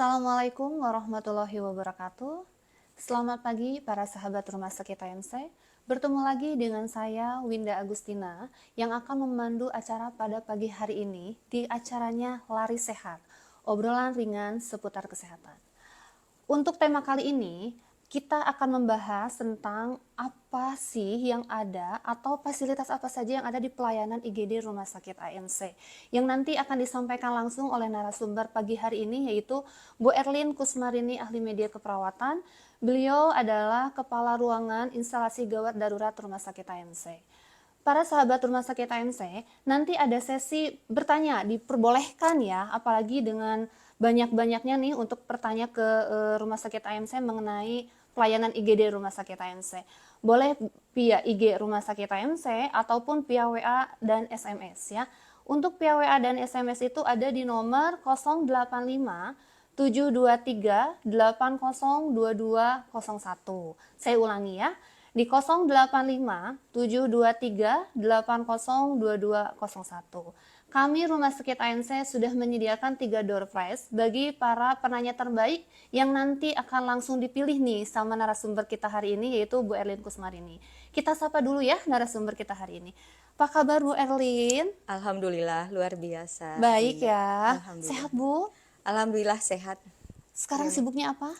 Assalamualaikum warahmatullahi wabarakatuh. Selamat pagi para sahabat Rumah Sakit AMC. Bertemu lagi dengan saya Winda Agustina yang akan memandu acara pada pagi hari ini di acaranya Lari Sehat, obrolan ringan seputar kesehatan. Untuk tema kali ini, kita akan membahas tentang apa sih yang ada atau fasilitas apa saja yang ada di pelayanan IGD Rumah Sakit AMC yang nanti akan disampaikan langsung oleh narasumber pagi hari ini, yaitu Bu Erlin Kusmarini, ahli media keperawatan. Beliau adalah Kepala Ruangan Instalasi Gawat Darurat Rumah Sakit AMC. Para sahabat Rumah Sakit AMC, nanti ada sesi bertanya, diperbolehkan ya, apalagi dengan banyak-banyaknya nih untuk bertanya ke Rumah Sakit AMC mengenai pelayanan IGD Rumah Sakit AMC. Boleh via IG Rumah Sakit AMC ataupun via WA dan SMS ya. Untuk via WA dan SMS itu ada di nomor 085 723 802201. Saya ulangi ya, di 085 723 802201. Kami Rumah Sakit AMC sudah menyediakan 3 door prize bagi para penanya terbaik yang nanti akan langsung dipilih nih sama narasumber kita hari ini, yaitu Bu Erlin Kusmarini. Kita sapa dulu ya narasumber kita hari ini. Apa kabar Bu Erlin? Alhamdulillah, luar biasa. Baik Iya. ya. Alhamdulillah. Sehat Bu? Alhamdulillah sehat. Sekarang sibuknya apa?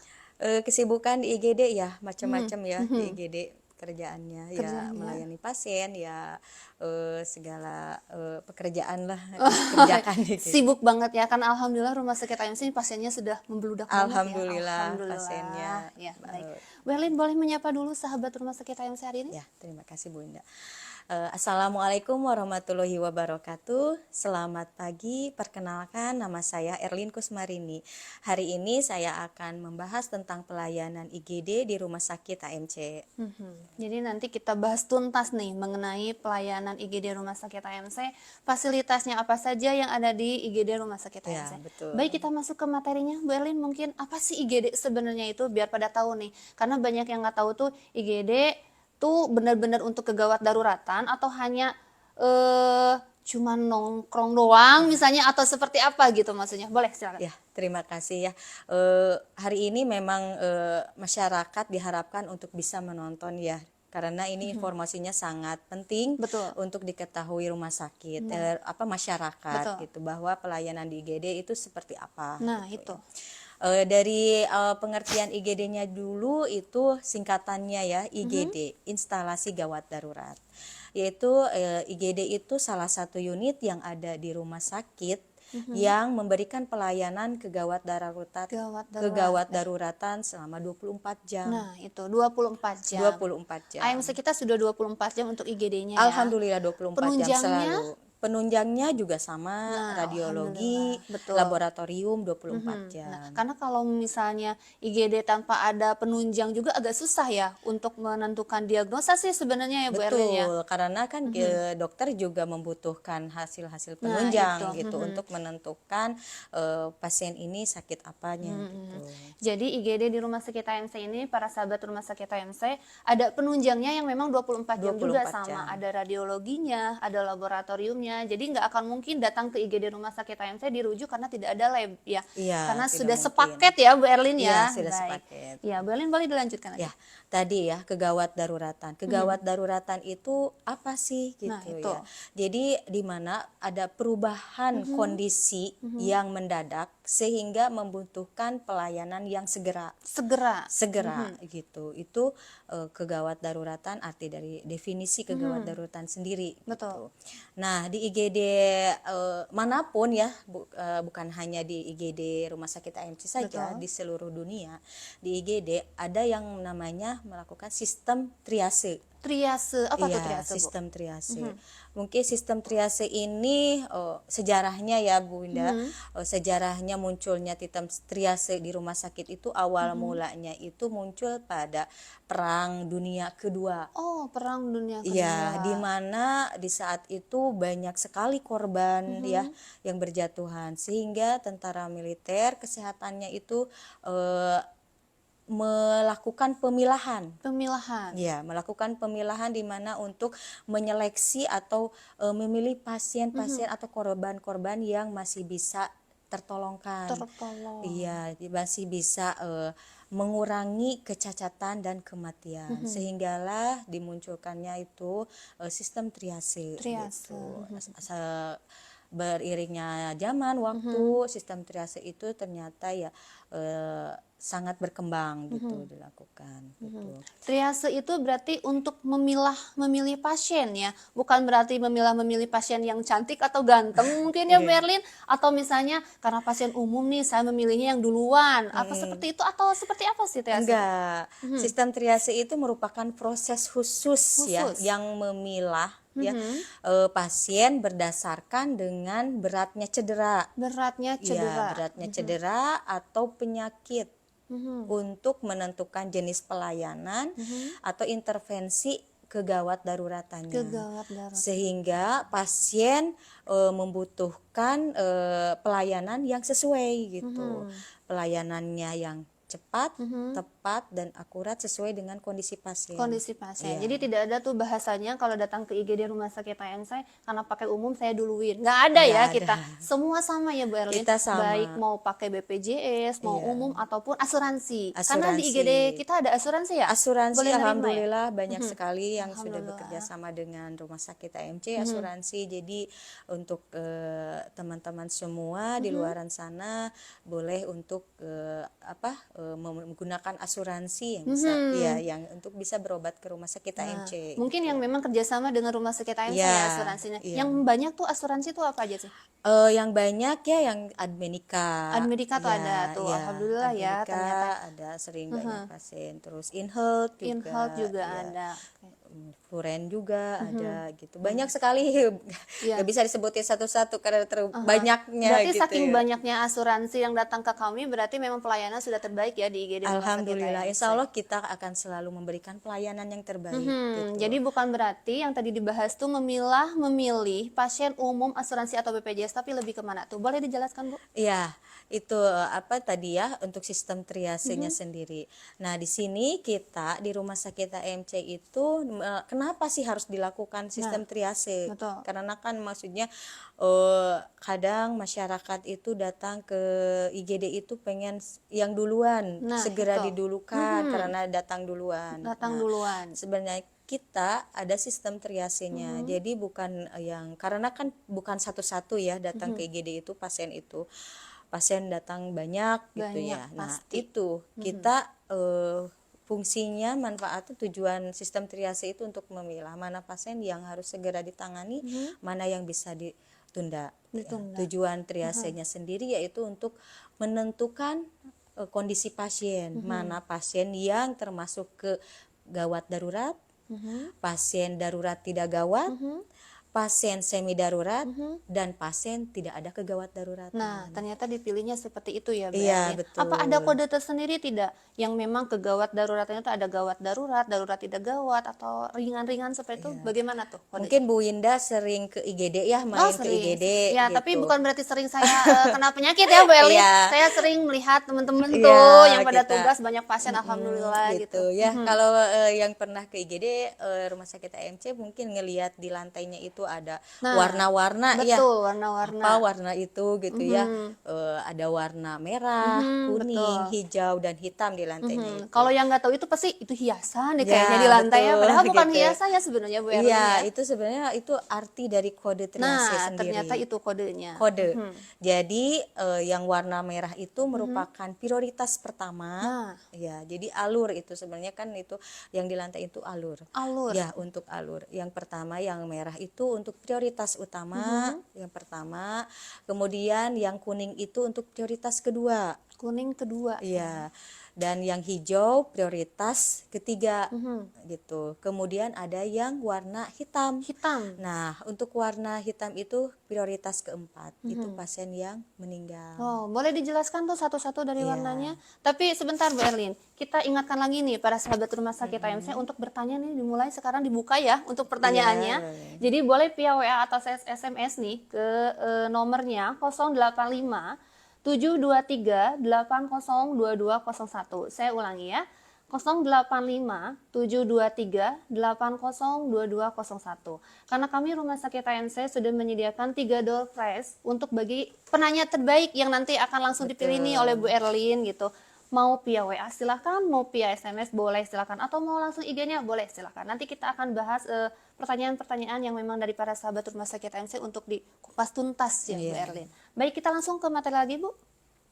Kesibukan di IGD ya, macam-macam ya di IGD kerjaannya, ya Kerjaannya. melayani pasien, ya segala pekerjaan lah dikerjakan gitu. Sibuk banget ya, karena alhamdulillah Rumah Sakit AMC pasiennya sudah membludak banget ya. Alhamdulillah pasiennya. Ya, baik. Bu Erlin boleh menyapa dulu sahabat Rumah Sakit AMC hari ini? Ya, terima kasih Bu Indah. Assalamualaikum warahmatullahi wabarakatuh. Selamat pagi, perkenalkan nama saya Erlin Kusmarini. Hari ini saya akan membahas tentang pelayanan IGD di Rumah Sakit AMC. Jadi nanti kita bahas tuntas nih mengenai pelayanan IGD Rumah Sakit AMC, fasilitasnya apa saja yang ada di IGD Rumah Sakit Ya, AMC. betul. Baik, kita masuk ke materinya. Bu Erlin, mungkin apa sih IGD sebenarnya itu biar pada tahu nih, karena banyak yang nggak tahu tuh IGD tuh benar-benar untuk kegawat daruratan atau hanya cuma nongkrong doang misalnya, atau seperti apa gitu maksudnya. Boleh silakan. Ya, terima kasih ya. Hari ini memang masyarakat diharapkan untuk bisa menonton ya, karena ini informasinya sangat penting. Betul. Untuk diketahui rumah sakit, masyarakat. Betul. Gitu, bahwa pelayanan di IGD itu seperti apa. Nah, gitu. itu. Dari pengertian IGD-nya dulu itu singkatannya ya, IGD, Instalasi Gawat Darurat. Yaitu IGD itu salah satu unit yang ada di rumah sakit yang memberikan pelayanan kegawat daruratan selama 24 jam. Nah, itu 24 jam. 24 jam. AMC kita sudah 24 jam untuk IGD-nya ya. Alhamdulillah 24 jam selalu. Penunjangnya juga sama, radiologi, betul. laboratorium 24 jam. Nah, karena kalau misalnya IGD tanpa ada penunjang juga agak susah ya untuk menentukan diagnosa sih sebenarnya ya Bu Erlin ya. Betul, karena kan dokter juga membutuhkan hasil-hasil penunjang gitu untuk menentukan pasien ini sakit apanya gitu. Jadi IGD di Rumah Sakit AMC ini, para sahabat Rumah Sakit AMC, ada penunjangnya yang memang 24 jam juga 24 sama. jam. Ada radiologinya, ada laboratoriumnya. Jadi nggak akan mungkin datang ke IGD Rumah Sakit AMC dirujuk karena tidak ada lab ya. Iya, karena tidak sudah mungkin. sepaket ya Bu Erlin ya. Iya, sudah Baik. sepaket. Ya, Bu Erlin boleh dilanjutkan lagi. Ya, tadi ya kegawat daruratan. Kegawat daruratan itu apa sih gitu Nah, itu. ya. Jadi di mana ada perubahan kondisi yang mendadak sehingga membutuhkan pelayanan yang segera gitu. Itu kegawat daruratan, arti dari definisi kegawat daruratan sendiri. Betul. Gitu. Nah, di IGD manapun ya, bukan hanya di IGD Rumah Sakit AMC saja, Betul. di seluruh dunia, di IGD ada yang namanya melakukan sistem triase. Triase, apa tuh Iya, triase Bu? sistem triase. Mungkin sistem triase ini sejarahnya ya Bu Indah, sejarahnya munculnya sistem triase di rumah sakit itu awal mulanya itu muncul pada Perang Dunia Kedua. Oh, Perang Dunia Kedua. Iya, di mana di saat itu banyak sekali korban ya yang berjatuhan, sehingga tentara militer kesehatannya itu melakukan pemilahan. Ya, melakukan pemilahan di mana untuk menyeleksi atau memilih pasien-pasien atau korban-korban yang masih bisa tertolongkan. Tertolong. Iya, masih bisa mengurangi kecacatan dan kematian, sehinggalah dimunculkannya itu sistem triase Triase. gitu. Beriringnya zaman waktu, sistem triase itu ternyata ya sangat berkembang gitu dilakukan gitu. Triase itu berarti untuk memilih pasien ya, bukan berarti memilih pasien yang cantik atau ganteng mungkin ya Iya. Berlin, atau misalnya karena pasien umum nih saya memilihnya yang duluan, apa seperti itu atau seperti apa sih triase? Enggak, sistem triase itu merupakan proses khusus ya Khusus. yang memilah ya Mhm. pasien berdasarkan dengan beratnya cedera. Beratnya Ya, cedera. beratnya cedera atau penyakit Mhm. untuk menentukan jenis pelayanan atau intervensi kegawat daruratannya. Kegawat darurat. Sehingga pasien membutuhkan pelayanan yang sesuai gitu. Pelayanannya yang cepat, tepat dan akurat sesuai dengan kondisi pasien. Kondisi pasien. Iya. Jadi tidak ada tuh bahasanya kalau datang ke IGD rumah sakit AMC karena pakai umum saya duluin. Nggak ada Nggak ya ada. kita. Semua sama ya Bu Erlin. Kita sama. Baik mau pakai BPJS, mau Iya. umum ataupun asuransi. Karena di Asuransi. IGD kita ada asuransi ya? Asuransi Boleh nerima ya? alhamdulillah banyak sekali yang sudah Alhamdulillah. bekerja sama dengan rumah sakit AMC asuransi. Jadi untuk teman-teman semua di luaran sana boleh untuk menggunakan asuransi yang bisa ya yang untuk bisa berobat ke rumah sakit AMC. Mungkin yang memang kerjasama dengan rumah sakit AMC Iya, ya asuransinya. iya. Yang banyak tuh asuransi tuh apa aja sih? Yang banyak ya yang Admedica. Admedica tuh ada tuh, Iya, alhamdulillah ya, Admedica ternyata. ada sering banyak pasien. Terus InHealth juga. InHealth juga iya. ada. Furen juga ada gitu. Banyak sekali Iya. nggak bisa disebutin satu-satu karena banyaknya Berarti gitu saking ya. banyaknya asuransi yang datang ke kami, berarti memang pelayanan sudah terbaik ya di IGD Rumah Sakit Alhamdulillah, AMC. insya Allah kita akan selalu memberikan pelayanan yang terbaik. Gitu. Jadi bukan berarti yang tadi dibahas tuh memilih pasien umum asuransi atau BPJS, tapi lebih kemana tuh? Boleh dijelaskan Bu? Iya, itu apa tadi ya untuk sistem triasenya sendiri. Nah, di sini kita di Rumah Sakit AMC itu kenapa sih harus dilakukan sistem triase? betul. Karena kan maksudnya kadang masyarakat itu datang ke IGD itu pengen yang duluan, Nah, segera itu. didulukan karena datang duluan. Datang Nah, duluan. sebenarnya kita ada sistem triasenya. Jadi bukan yang karena kan bukan satu-satu ya datang ke IGD itu pasien datang banyak gitu Banyak, ya. Nah, pasti. itu kita fungsinya manfaatnya tujuan sistem triase itu untuk memilah mana pasien yang harus segera ditangani, mana yang bisa ditunda. Ya. Ditunda. Tujuan triasenya sendiri yaitu untuk menentukan kondisi pasien, mana pasien yang termasuk ke gawat darurat, pasien darurat tidak gawat, pasien semi darurat, dan pasien tidak ada kegawat daruratan. Nah, ternyata dipilihnya seperti itu ya, Bu Iya, Erlin. betul. Apa ada kode tersendiri tidak yang memang kegawat daruratnya itu ada gawat darurat, darurat tidak gawat, atau ringan-ringan seperti itu? Bagaimana tuh kodenya? Mungkin Bu Winda sering ke IGD ya, main ke sering. IGD Ya, gitu. tapi bukan berarti sering saya kena penyakit ya, Bu Erlin. Iya. Saya sering melihat teman-teman Iya, tuh yang pada kita- tugas banyak pasien, alhamdulillah gitu. ya. Kalau yang pernah ke IGD rumah sakit AMC mungkin ngelihat di lantainya itu ada warna-warna ya. Betul, warna-warna. Apa warna itu gitu ya. Ada warna merah, kuning, hijau dan hitam di lantainya itu. Kalau yang nggak tahu itu pasti itu hiasan deh Ya, kayaknya di lantai ya, betul, padahal bukan gitu. hiasan ya sebenarnya Bu Erlin Iya, ya. itu sebenarnya itu arti dari kode triase Nah, sendiri. ternyata itu kodenya. Kode. Jadi yang warna merah itu merupakan prioritas pertama. Nah. Ya, jadi alur itu sebenarnya kan itu yang di lantai itu alur. Alur. Ya, untuk alur. Yang pertama yang merah itu untuk prioritas utama, yang pertama. Kemudian yang kuning itu untuk prioritas kedua. Kuning kedua. Iya. Dan yang hijau prioritas ketiga gitu. Kemudian ada yang warna hitam. Hitam. Nah, untuk warna hitam itu prioritas keempat, itu pasien yang meninggal. Oh, boleh dijelaskan tuh satu-satu dari Iya. warnanya. Tapi sebentar Bu Erlin, kita ingatkan lagi nih para sahabat rumah sakit AMC untuk bertanya nih, dimulai sekarang dibuka ya untuk pertanyaannya. Iya, Jadi boleh via WA atau SMS nih ke nomornya 085 723 802201. Saya ulangi ya. 085723802201. Karena kami Rumah Sakit AMC sudah menyediakan 3 door prize untuk bagi penanya terbaik yang nanti akan langsung dipilih nih oleh Bu Erlin gitu. Mau via WA silahkan, mau via SMS boleh silahkan, atau mau langsung IG-nya boleh silahkan. Nanti kita akan bahas pertanyaan-pertanyaan yang memang dari para sahabat Rumah Sakit AMC untuk dikupas tuntas ya Bu Iya. Erlin. Baik, kita langsung ke materi lagi Bu.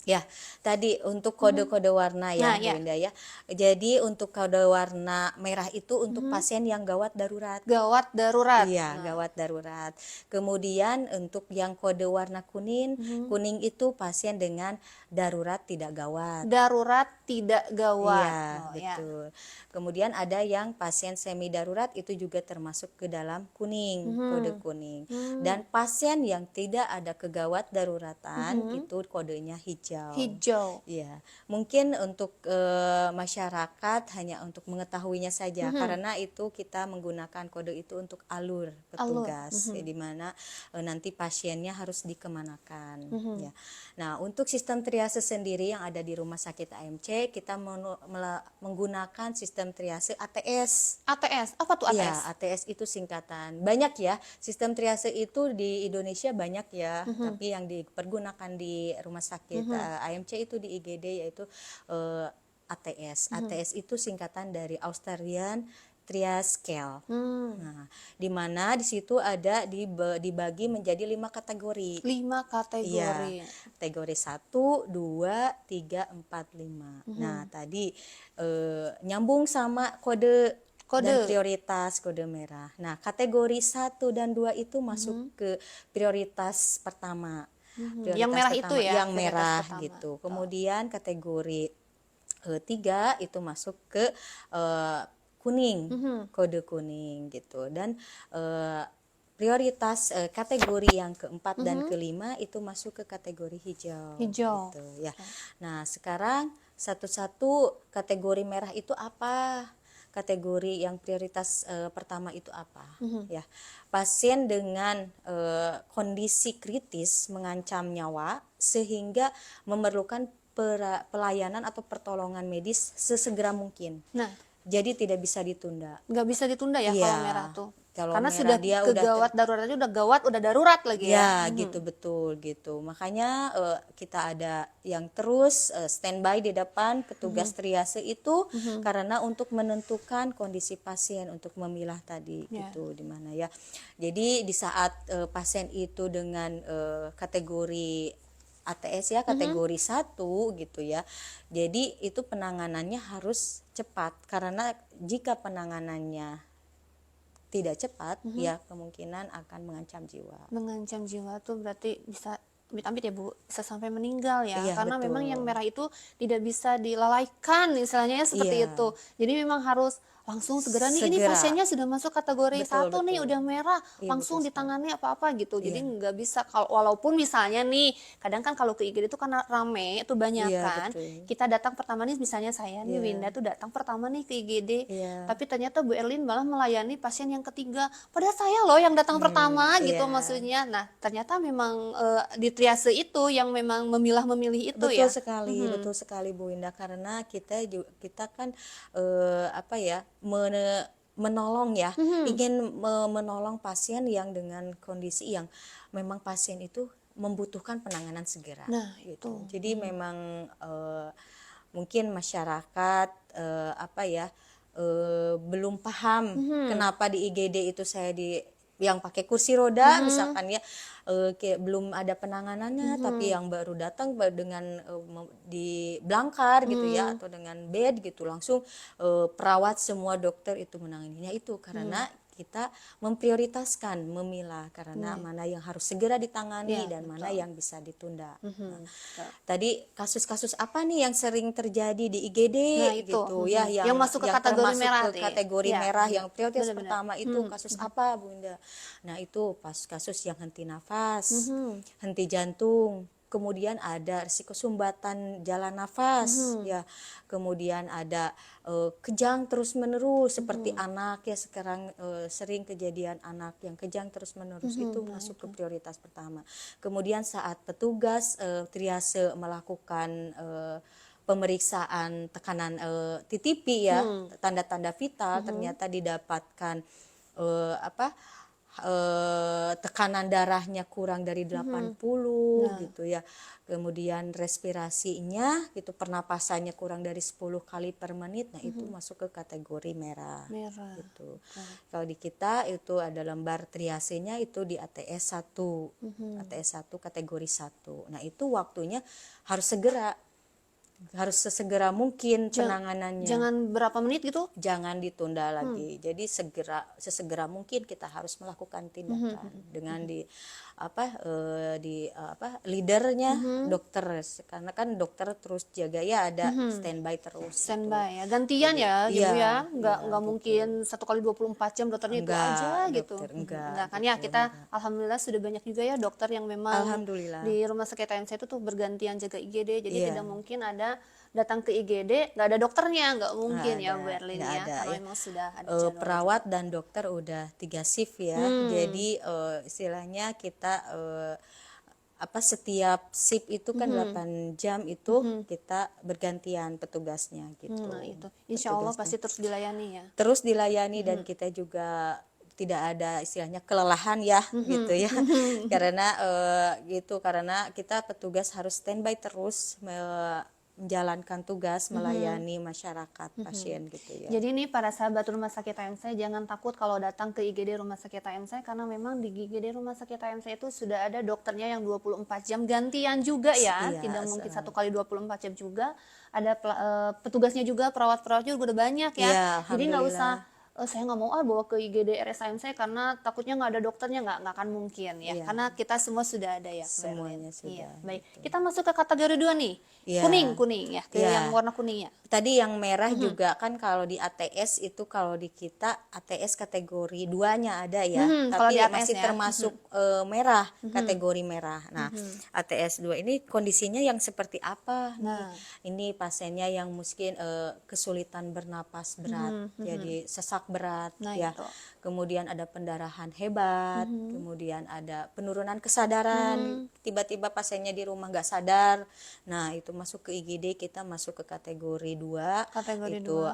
Ya, tadi untuk kode-kode warna ya, Nah, Bu ya. Indah ya. Jadi untuk kode warna merah itu untuk pasien yang gawat darurat. Gawat darurat. Iya, Nah, gawat darurat. Kemudian untuk yang kode warna kuning, kuning itu pasien dengan darurat tidak gawat. darurat tidak gawat. Iya, Oh, ya. betul. Kemudian ada yang pasien semi darurat itu juga termasuk ke dalam kuning, kode kuning. Dan pasien yang tidak ada kegawat daruratan itu kodenya hijau. Hijau. Iya, mungkin untuk masyarakat hanya untuk mengetahuinya saja karena itu kita menggunakan kode itu untuk alur petugas, di mana nanti pasiennya harus dikemanakan. Ya. Nah, untuk sistem triase sendiri yang ada di Rumah Sakit AMC, kita menggunakan sistem triase ATS. ATS, apa tuh ATS? Iya, ATS itu singkatan. Banyak ya, sistem triase itu di Indonesia banyak ya, tapi yang dipergunakan di rumah sakit AMC itu di IGD yaitu ATS. ATS itu singkatan dari Australian Triage Scale. Nah, di mana di situ ada dibagi menjadi 5 kategori. 5 kategori. Iya, kategori 1, 2, 3, 4, 5. Nah, tadi nyambung sama kode dan prioritas kode merah. Nah, kategori 1 dan 2 itu masuk ke prioritas pertama. Prioritas Yang merah pertama, itu ya, yang prioritas merah pertama. gitu. Kemudian kategori 3 itu masuk ke kuning, kode kuning gitu. Dan prioritas kategori yang keempat dan kelima itu masuk ke kategori hijau. Hijau. Gitu, ya. Nah, sekarang satu-satu kategori merah itu apa? Kategori yang prioritas pertama itu apa? Ya, pasien dengan kondisi kritis mengancam nyawa sehingga memerlukan pelayanan atau pertolongan medis sesegera mungkin. Nah, jadi tidak bisa ditunda. nggak bisa ditunda ya Iya, kalau merah tuh. kalau Karena merah sudah dia kegawat daruratnya udah gawat, udah darurat lagi ya. Ya, gitu betul gitu. Makanya kita ada yang terus standby di depan petugas triase itu karena untuk menentukan kondisi pasien untuk memilah tadi gitu di mana ya. Jadi di saat pasien itu dengan kategori ATS ya, kategori 1 gitu ya. Jadi itu penanganannya harus cepat karena jika penanganannya tidak cepat ya kemungkinan akan mengancam jiwa. Mengancam jiwa tuh berarti bisa amit-amit ya Bu, bisa sampai meninggal ya. Iya, Karena betul. memang yang merah itu tidak bisa dilalaikan istilahnya seperti Iya. itu. Jadi memang harus langsung segera nih, ini Segera. pasiennya sudah masuk kategori Betul, 1 nih, betul. udah merah, Iya, langsung betul sekali. ditangani apa-apa gitu. Jadi Iya. nggak bisa, kalau walaupun misalnya nih, kadang kan kalau ke IGD itu karena rame, itu banyak Iya, kan. betul. Kita datang pertama nih, misalnya saya nih Iya. Winda tuh datang pertama nih ke IGD, Iya. tapi ternyata Bu Erlin malah melayani pasien yang ketiga. Padahal saya loh yang datang pertama gitu iya. maksudnya. Nah, ternyata memang di triase itu yang memang memilah-memilih itu Betul ya. sekali, betul sekali Bu Indah, karena kita kan menolong ya, ingin menolong pasien yang dengan kondisi yang memang pasien itu membutuhkan penanganan segera. Nah, gitu. Jadi memang mungkin masyarakat belum paham kenapa di IGD itu saya yang pakai kursi roda misalkan ya, kayak belum ada penanganannya, tapi yang baru datang dengan di blankar gitu ya, atau dengan bed gitu langsung perawat semua dokter itu menanganinya itu karena kita memprioritaskan memilah karena mana yang harus segera ditangani dan mana yang bisa ditunda. Nah, tadi kasus-kasus apa nih yang sering terjadi di IGD Nah, itu. gitu ya, Yang masuk ke kategori termasuk merah ke nih. kategori Ya, merah yang prioritas benar-benar. pertama itu kasus apa Bu Indah? Nah, itu kasus yang henti nafas, henti jantung, kemudian ada risiko sumbatan jalan nafas ya, kemudian ada kejang terus menerus seperti anak ya, sekarang sering kejadian anak yang kejang terus menerus itu masuk ke prioritas pertama. Kemudian saat petugas triase melakukan pemeriksaan tekanan TTP ya, tanda-tanda vital, ternyata didapatkan apa tekanan darahnya kurang dari 80 gitu ya. Kemudian respirasinya gitu, pernapasannya kurang dari 10 kali per menit. Nah, itu masuk ke kategori merah. Merah. Gitu. Kalau di kita itu ada lembar triasenya itu di ATS 1. ATS 1 kategori 1. Nah, itu waktunya harus sesegera mungkin penanganannya. Jangan berapa menit gitu? Jangan ditunda lagi. Jadi sesegera mungkin kita harus melakukan tindakan dengan leadernya dokter, karena kan dokter terus jaga ya, ada standby terus. Standby ya, gantian ya, Iya, gitu ya, nggak gitu. mungkin 1 kali 24 jam dokternya itu aja gitu. Dokter, enggak Nah kan gitu, ya, kita alhamdulillah sudah banyak juga ya dokter yang memang Alhamdulillah. di rumah sakit AMC itu tuh bergantian jaga IGD, jadi Iya. tidak mungkin ada datang ke IGD nggak ada dokternya, nggak mungkin ya Bu Erlin nggak ya, ada, karena ya. memang sudah ada jadwal. Perawat dan dokter udah 3 shift ya. Jadi istilahnya kita setiap shift itu kan 8 jam itu kita bergantian petugasnya gitu. Nah itu, insya Allah pasti terus dilayani ya. Terus dilayani dan kita juga tidak ada istilahnya kelelahan ya gitu ya. Karena karena kita petugas harus standby terus menjalankan tugas melayani masyarakat pasien gitu ya. Jadi nih para sahabat rumah sakit AMC, jangan takut kalau datang ke IGD rumah sakit AMC, karena memang di IGD rumah sakit AMC itu sudah ada dokternya yang 24 jam gantian juga ya. Iya, Tidak mungkin 1 kali 24 jam juga. Ada petugasnya juga, perawat-perawat juga udah banyak ya. Iya, Jadi nggak usah alhamdulillah. saya nggak mau bawa ke IGD RSAMC karena takutnya nggak ada dokternya, nggak akan mungkin ya. Iya. Karena kita semua sudah ada ya. Bu Semuanya Erlin. sudah, Iya, baik. gitu. Kita masuk ke kategori 2 nih. Iya. Kuning ya, ke Iya. yang warna kuning ya. Tadi yang merah juga kan kalau di ATS itu, kalau di kita ATS kategori 2-nya ada ya, kalau tapi di ATS masih ya. termasuk merah, kategori merah. Nah, ATS 2 ini kondisinya yang seperti apa nih? Nah. Ini pasiennya yang mungkin kesulitan bernapas berat, jadi sesak berat Nah, ya. itu. Kemudian ada pendarahan hebat, kemudian ada penurunan kesadaran, tiba-tiba pasiennya di rumah nggak sadar. Nah, itu masuk ke IGD, kita masuk ke kategori 2. Kategori itu 2.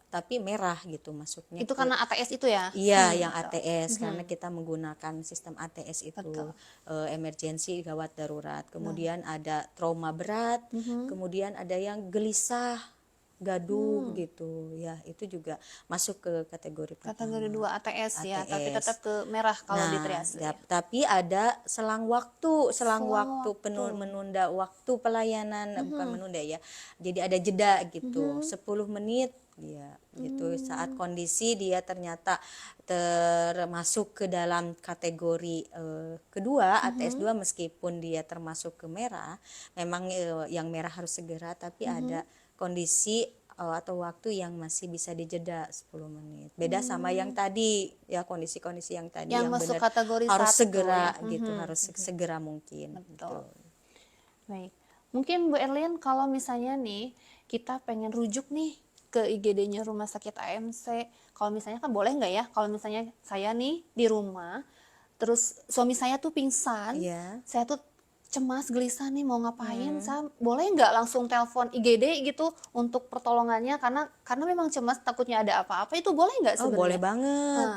tapi merah gitu masuknya. Itu karena ATS itu ya? Iya, yang ATS, karena kita menggunakan sistem ATS itu, Betul. emergensi gawat darurat. Kemudian ada trauma berat, kemudian ada yang gelisah, gaduh gitu ya, itu juga masuk ke kategori pertama. Kategori 2 ATS ya, tapi ATS. tetap ke merah kalau di Nah, triase. ya, tapi ada selang waktu menunda waktu pelayanan, bukan menunda ya. Jadi ada jeda gitu, 10 menit ya gitu. Saat kondisi dia ternyata termasuk ke dalam kategori kedua, ATS 2, meskipun dia termasuk ke merah, memang yang merah harus segera, tapi ada kondisi atau waktu yang masih bisa dijeda 10 menit. Beda sama yang tadi ya, kondisi-kondisi yang tadi Yang yang masuk benar kategori harus 1 segera ya. gitu, harus segera mungkin. Betul. Gitu. Baik. Mungkin Bu Erlin, kalau misalnya nih kita pengen rujuk nih ke IGD-nya rumah sakit AMC, kalau misalnya kan boleh nggak ya, kalau misalnya saya nih di rumah, terus suami saya tuh pingsan, Iya. saya tuh cemas, gelisah nih mau ngapain, saya boleh nggak langsung telepon IGD gitu untuk pertolongannya, karena memang cemas takutnya ada apa-apa, itu boleh nggak Oh, sebenarnya?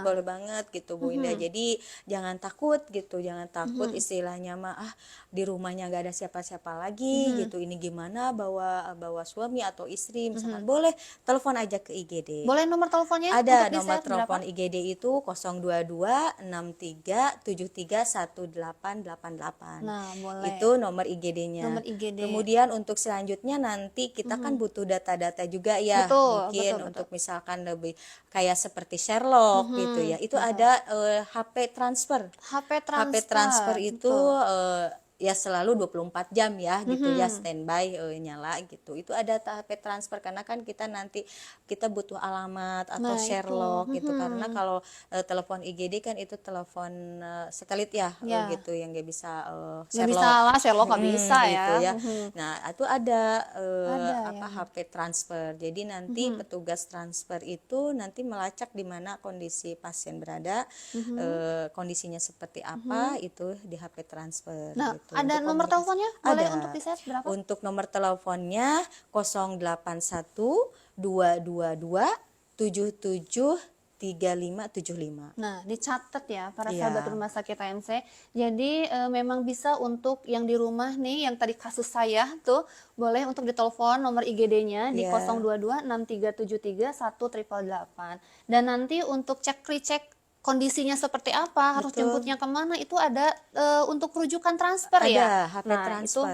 boleh banget gitu Bu Indah. Jadi jangan takut gitu, jangan takut istilahnya mah di rumahnya nggak ada siapa-siapa lagi gitu. Ini gimana bawa suami atau istri misalkan, boleh telepon aja ke IGD. Boleh nomor teleponnya? Ada untuk nomor di-share telepon berapa? IGD itu 022 63 73 1888. Nah, boleh. Itu nomor IGD-nya. Nomor IGD. Kemudian untuk selanjutnya nanti kita kan butuh data-data juga ya. Betul, Mungkin betul. untuk misalkan lebih kayak seperti Sherlock gitu ya. Itu ada HP transfer. HP HP transfer itu betul. ya selalu 24 jam ya gitu ya, standby nyala gitu. Itu ada HP transfer, karena kan kita nanti kita butuh alamat atau Nah, itu. Sherlock gitu, karena kalau telepon IGD kan itu telepon satelit ya, Ya. gitu yang nggak bisa Nggak Sherlock. bisa lah, Sherlock nggak bisa Gitu ya. ya. Nah, itu ada Ada HP transfer. Jadi nanti petugas transfer itu nanti melacak di mana kondisi pasien berada, kondisinya seperti apa, itu di HP transfer. Nah, gitu. gitu. Ada Untuk nomor komunikasi. teleponnya? Boleh Ada. untuk di-share berapa? Untuk nomor teleponnya 081 222 77 3575. Nah, dicatat ya para sahabat Iya. rumah sakit AMC. Jadi memang bisa untuk yang di rumah nih, yang tadi kasus saya tuh, boleh untuk ditelepon nomor IGD-nya di Iya. 022 6373 1888. Dan nanti untuk cek recek kondisinya seperti apa, harus Betul. jemputnya kemana, itu ada untuk rujukan transfer ya. Ada HP Nah, itu transfer.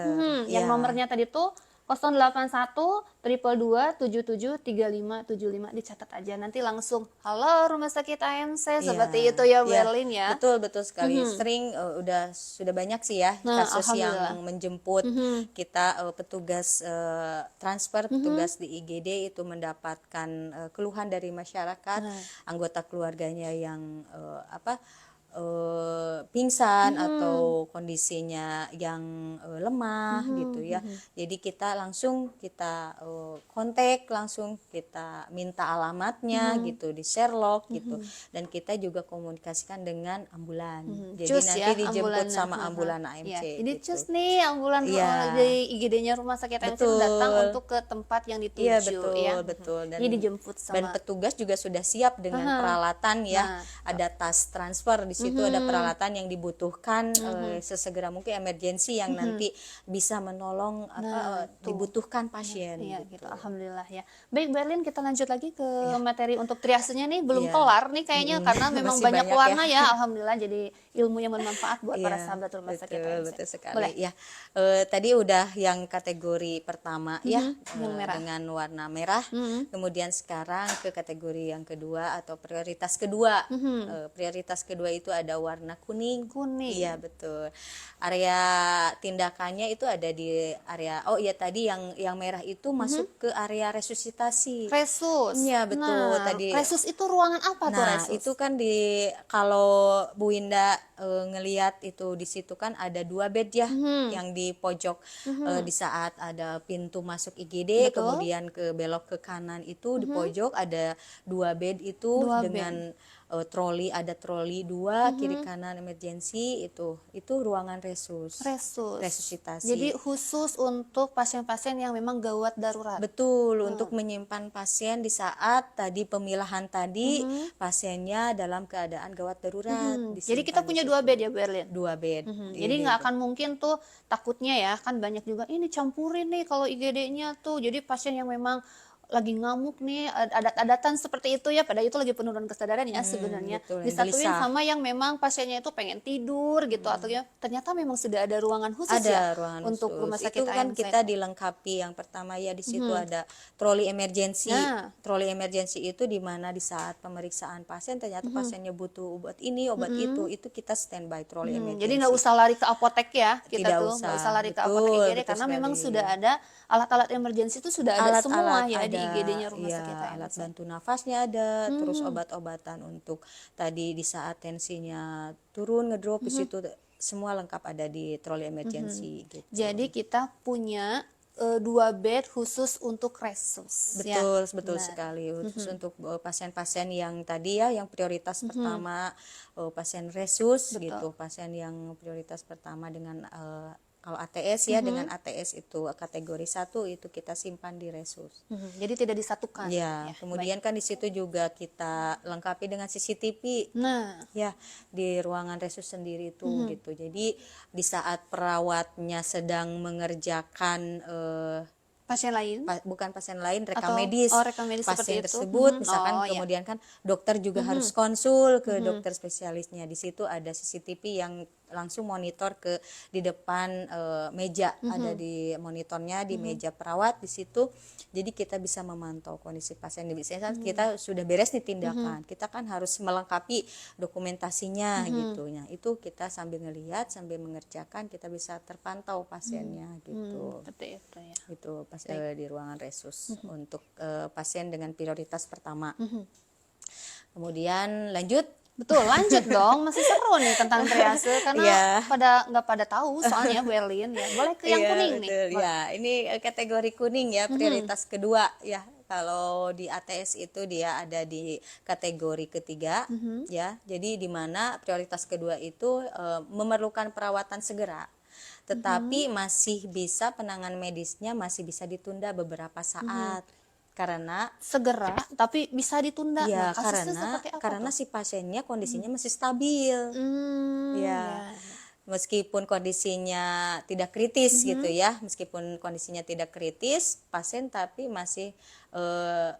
yang Ya. nomornya tadi tuh 081 222 77 3575, dicatat aja, nanti langsung halo rumah sakit AMC, seperti itu ya Iya, Berlin ya. betul sekali. Sering sudah banyak sih ya Nah, kasus yang alhamdulillah. menjemput kita petugas transfer, petugas di IGD itu mendapatkan keluhan dari masyarakat, anggota keluarganya yang pingsan atau kondisinya yang lemah gitu ya. Jadi kita kontak langsung, kita minta alamatnya gitu di Sherlock gitu, dan kita juga komunikasikan dengan ambulan. Jadi Cus nanti ya, dijemput ambulannya. sama ambulan AMC Ya, ini gitu. cus nih ambulan Iya. di IGD-nya rumah sakit AMC Betul. datang untuk ke tempat yang dituju Iya, betul, ya. betul. Jadi dijemput Dan sama petugas juga sudah siap dengan peralatan ya. Ada tas transfer di situ, ada peralatan yang dibutuhkan sesegera mungkin, emergensi yang nanti bisa menolong dibutuhkan pasien. Iya gitu. gitu, alhamdulillah ya. Baik Berlin, kita lanjut lagi ke materi untuk triasenya nih, belum Iya. kelar nih kayaknya karena memang Masih banyak banyak warna ya. ya, alhamdulillah, jadi ilmu yang bermanfaat buat para Iya, sahabat rumah sakit betul, AMC. betul sekali. Boleh. Ya, tadi udah yang kategori pertama ya, yang merah. dengan warna merah. Kemudian sekarang ke kategori yang kedua atau prioritas kedua. Prioritas kedua itu ada warna kuning. Kuning. Iya, betul. Area tindakannya itu ada di area, oh iya, tadi yang merah itu masuk ke area resusitasi. Resus. Iya, betul. Nah, Tadi resus itu ruangan apa tuh Nah, resus? itu kan kalau Bu Winda ngeliat itu di situ kan ada 2 bed ya, yang di pojok. Di saat ada pintu masuk IGD, Betul. kemudian belok ke kanan itu di pojok ada 2 bed itu 2 dengan ada troli 2 kiri kanan emergensi, itu ruangan Resus. resusitasi. Jadi khusus untuk pasien-pasien yang memang gawat darurat. Betul, untuk menyimpan pasien di saat tadi pemilahan tadi pasiennya dalam keadaan gawat darurat. Jadi kita disimpan di punya situ. 2 bed ya Berlin. 2 bed. Jadi nggak akan mungkin tuh, takutnya ya kan banyak juga ini campurin nih kalau IGD-nya tuh, jadi pasien yang memang lagi ngamuk nih, adat-adatan seperti itu ya, pada itu lagi penurunan kesadaran ya sebenarnya, betul, disatuin gelisah. sama yang memang pasiennya itu pengen tidur gitu, atau ya ternyata memang sudah ada ruangan khusus ya Ada ruangan untuk khusus. rumah sakit Itu kan AMC. kita dilengkapi yang pertama ya, di situ ada troli emergensi. Nah. Troli emergensi itu di mana di saat pemeriksaan pasien ternyata pasiennya butuh obat ini, obat itu kita standby troli emergensi. Jadi nggak usah lari ke apotek ya, kita Tidak tuh usah. nggak usah lari ke Betul, apotek IGD betul karena memang sekali. sudah ada alat-alat emergensi, itu sudah ada semua ya di ada, IGD-nya rumah iya, sakit AMC. alat bantu nafasnya ada, terus obat-obatan untuk tadi di saat tensinya turun ngedrop di situ semua lengkap ada di troli emergency gitu. Jadi kita punya 2 bed khusus untuk resus. Betul sekali, khusus untuk pasien-pasien yang tadi ya, yang prioritas pertama, pasien resus gitu, pasien yang prioritas pertama dengan kalau ATS ya, dengan ATS itu kategori 1 itu kita simpan di resus. Jadi tidak disatukan. Ya, kemudian kan di situ juga kita lengkapi dengan CCTV. Nah, Ya, di ruangan resus sendiri itu gitu. Jadi di saat perawatnya sedang mengerjakan pasien lain bukan pasien lain, rekam atau medis rekam medis pasien seperti itu. tersebut, misalkan Oh, ya. kemudian kan dokter juga harus konsul ke dokter spesialisnya. Di situ ada CCTV yang langsung monitor di depan meja, ada di monitornya di meja perawat di situ. Jadi kita bisa memantau kondisi pasien. Biasanya kita sudah beres nih tindakan, kita kan harus melengkapi dokumentasinya gitu. Nah, itu kita sambil ngelihat, sambil mengerjakan, kita bisa terpantau pasiennya gitu. Seperti itu ya. Itu di ruangan resus untuk pasien dengan prioritas pertama. Kemudian lanjut. Betul, lanjut dong, masih seru nih tentang triase karena nggak pada tahu soalnya Berlin ya. Boleh ke yang kuning nih. Betul. Ya, ini kategori kuning ya, prioritas kedua ya. Kalau di ATS itu dia ada di kategori ketiga ya. Jadi di mana prioritas kedua itu memerlukan perawatan segera. tetapi masih bisa penanganan medisnya masih bisa ditunda beberapa saat karena Segera, tapi bisa ditunda. Nah, ya kasusnya seperti apa karena tuh? si pasiennya kondisinya masih stabil. Ya, Ya. meskipun kondisinya tidak kritis gitu ya, meskipun kondisinya tidak kritis, pasien tapi masih eh,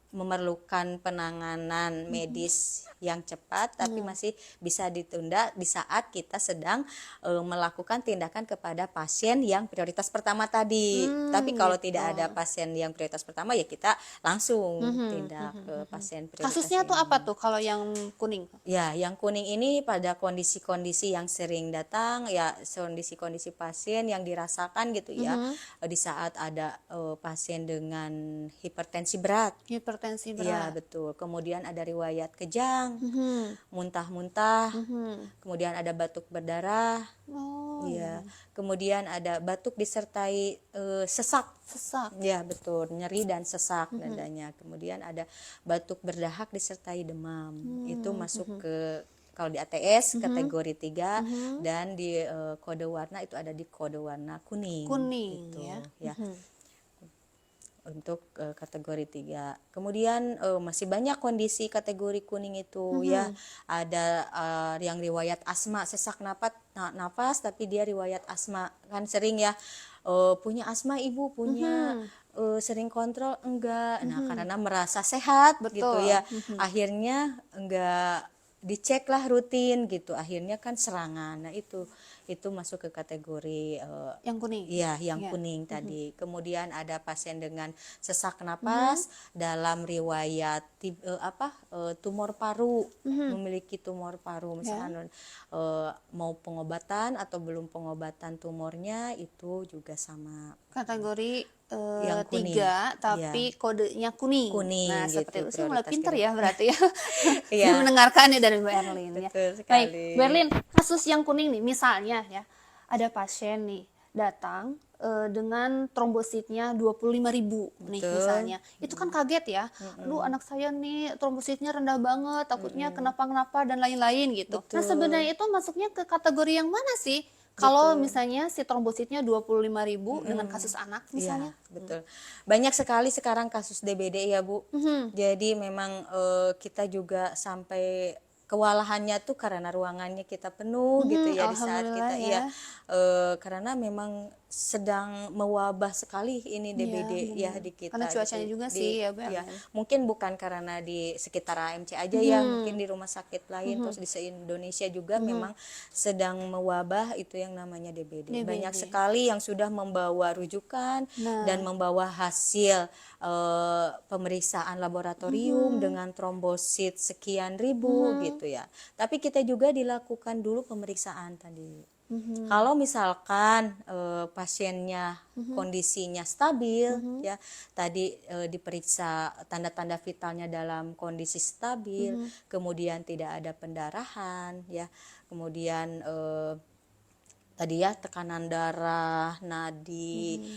memerlukan penanganan medis yang cepat, tapi masih bisa ditunda di saat kita sedang melakukan tindakan kepada pasien yang prioritas pertama tadi. Tapi kalau Gitu. tidak ada pasien yang prioritas pertama, ya kita langsung tindak ke pasien prioritas Kasusnya tuh apa ini. tuh kalau yang kuning? Ya, yang kuning ini pada kondisi-kondisi yang sering datang, ya kondisi-kondisi pasien yang dirasakan gitu ya, di saat ada pasien dengan hipertensi berat. Hipertensi Ya, berat. betul. Kemudian ada riwayat kejang, Mhm. muntah-muntah, Mhm. kemudian ada batuk berdarah. Oh, Iya, ya. kemudian ada batuk disertai sesak. Sesak. Ya, betul, nyeri dan sesak dadanya. Kemudian ada batuk berdahak disertai demam. Itu masuk ke kalau di ATS kategori 3 dan di kode warna itu ada di kode warna kuning Kuning gitu ya. ya. Untuk kategori 3. Kemudian masih banyak kondisi kategori kuning itu ya. Ada yang riwayat asma, sesak nafas tapi dia riwayat asma. Kan sering ya punya asma ibu, punya sering kontrol enggak. Nah, karena merasa sehat gitu Betul. ya. Akhirnya enggak dicek lah rutin gitu. Akhirnya kan serangan. Nah, itu masuk ke kategori Yang kuning. iya, yang Ya. kuning tadi. Kemudian ada pasien dengan sesak napas dalam riwayat tumor paru, memiliki tumor paru. Misalkan mau pengobatan atau belum pengobatan tumornya itu juga sama. Kategori Yang kuning. 3, Iya. tapi kodenya kuning. Kuning Nah, gitu, seperti itu. Saya mulai prioritas pinter kedua. ya berarti ya. Iya. Mendengarkannya dari Mbak Erlin ya. Betul Baik, sekali. Mbak Erlin, kasus yang kuning nih, misalnya ya, ada pasien nih datang dengan trombositnya 25.000 nih Betul. misalnya. Itu kan kaget ya. Aduh, anak saya nih trombositnya rendah banget, takutnya kenapa-kenapa dan lain-lain gitu. Nah, Betul. sebenarnya itu masuknya ke kategori yang mana sih? Kalau misalnya si trombositnya 25.000 dengan kasus anak misalnya. Iya, betul. Banyak sekali sekarang kasus DBD ya, Bu. Jadi memang kita juga sampai kewalahannya tuh karena ruangannya kita penuh gitu ya di saat Alhamdulillah kita ya. karena memang sedang mewabah sekali ini DBD ya benar. di kita Karena cuacanya gitu. juga sih ya, Bu Ya, Erlin. mungkin bukan karena di sekitar AMC aja ya, mungkin di rumah sakit lain terus di se-Indonesia juga memang sedang mewabah itu yang namanya DBD. Banyak DBD. sekali yang sudah membawa rujukan Nah. dan membawa hasil pemeriksaan laboratorium dengan trombosit sekian ribu gitu ya. Tapi kita juga dilakukan dulu pemeriksaan tadi. Kalau misalkan pasiennya kondisinya stabil ya, tadi diperiksa tanda-tanda vitalnya dalam kondisi stabil, kemudian tidak ada pendarahan ya, kemudian tadi ya tekanan darah, nadi,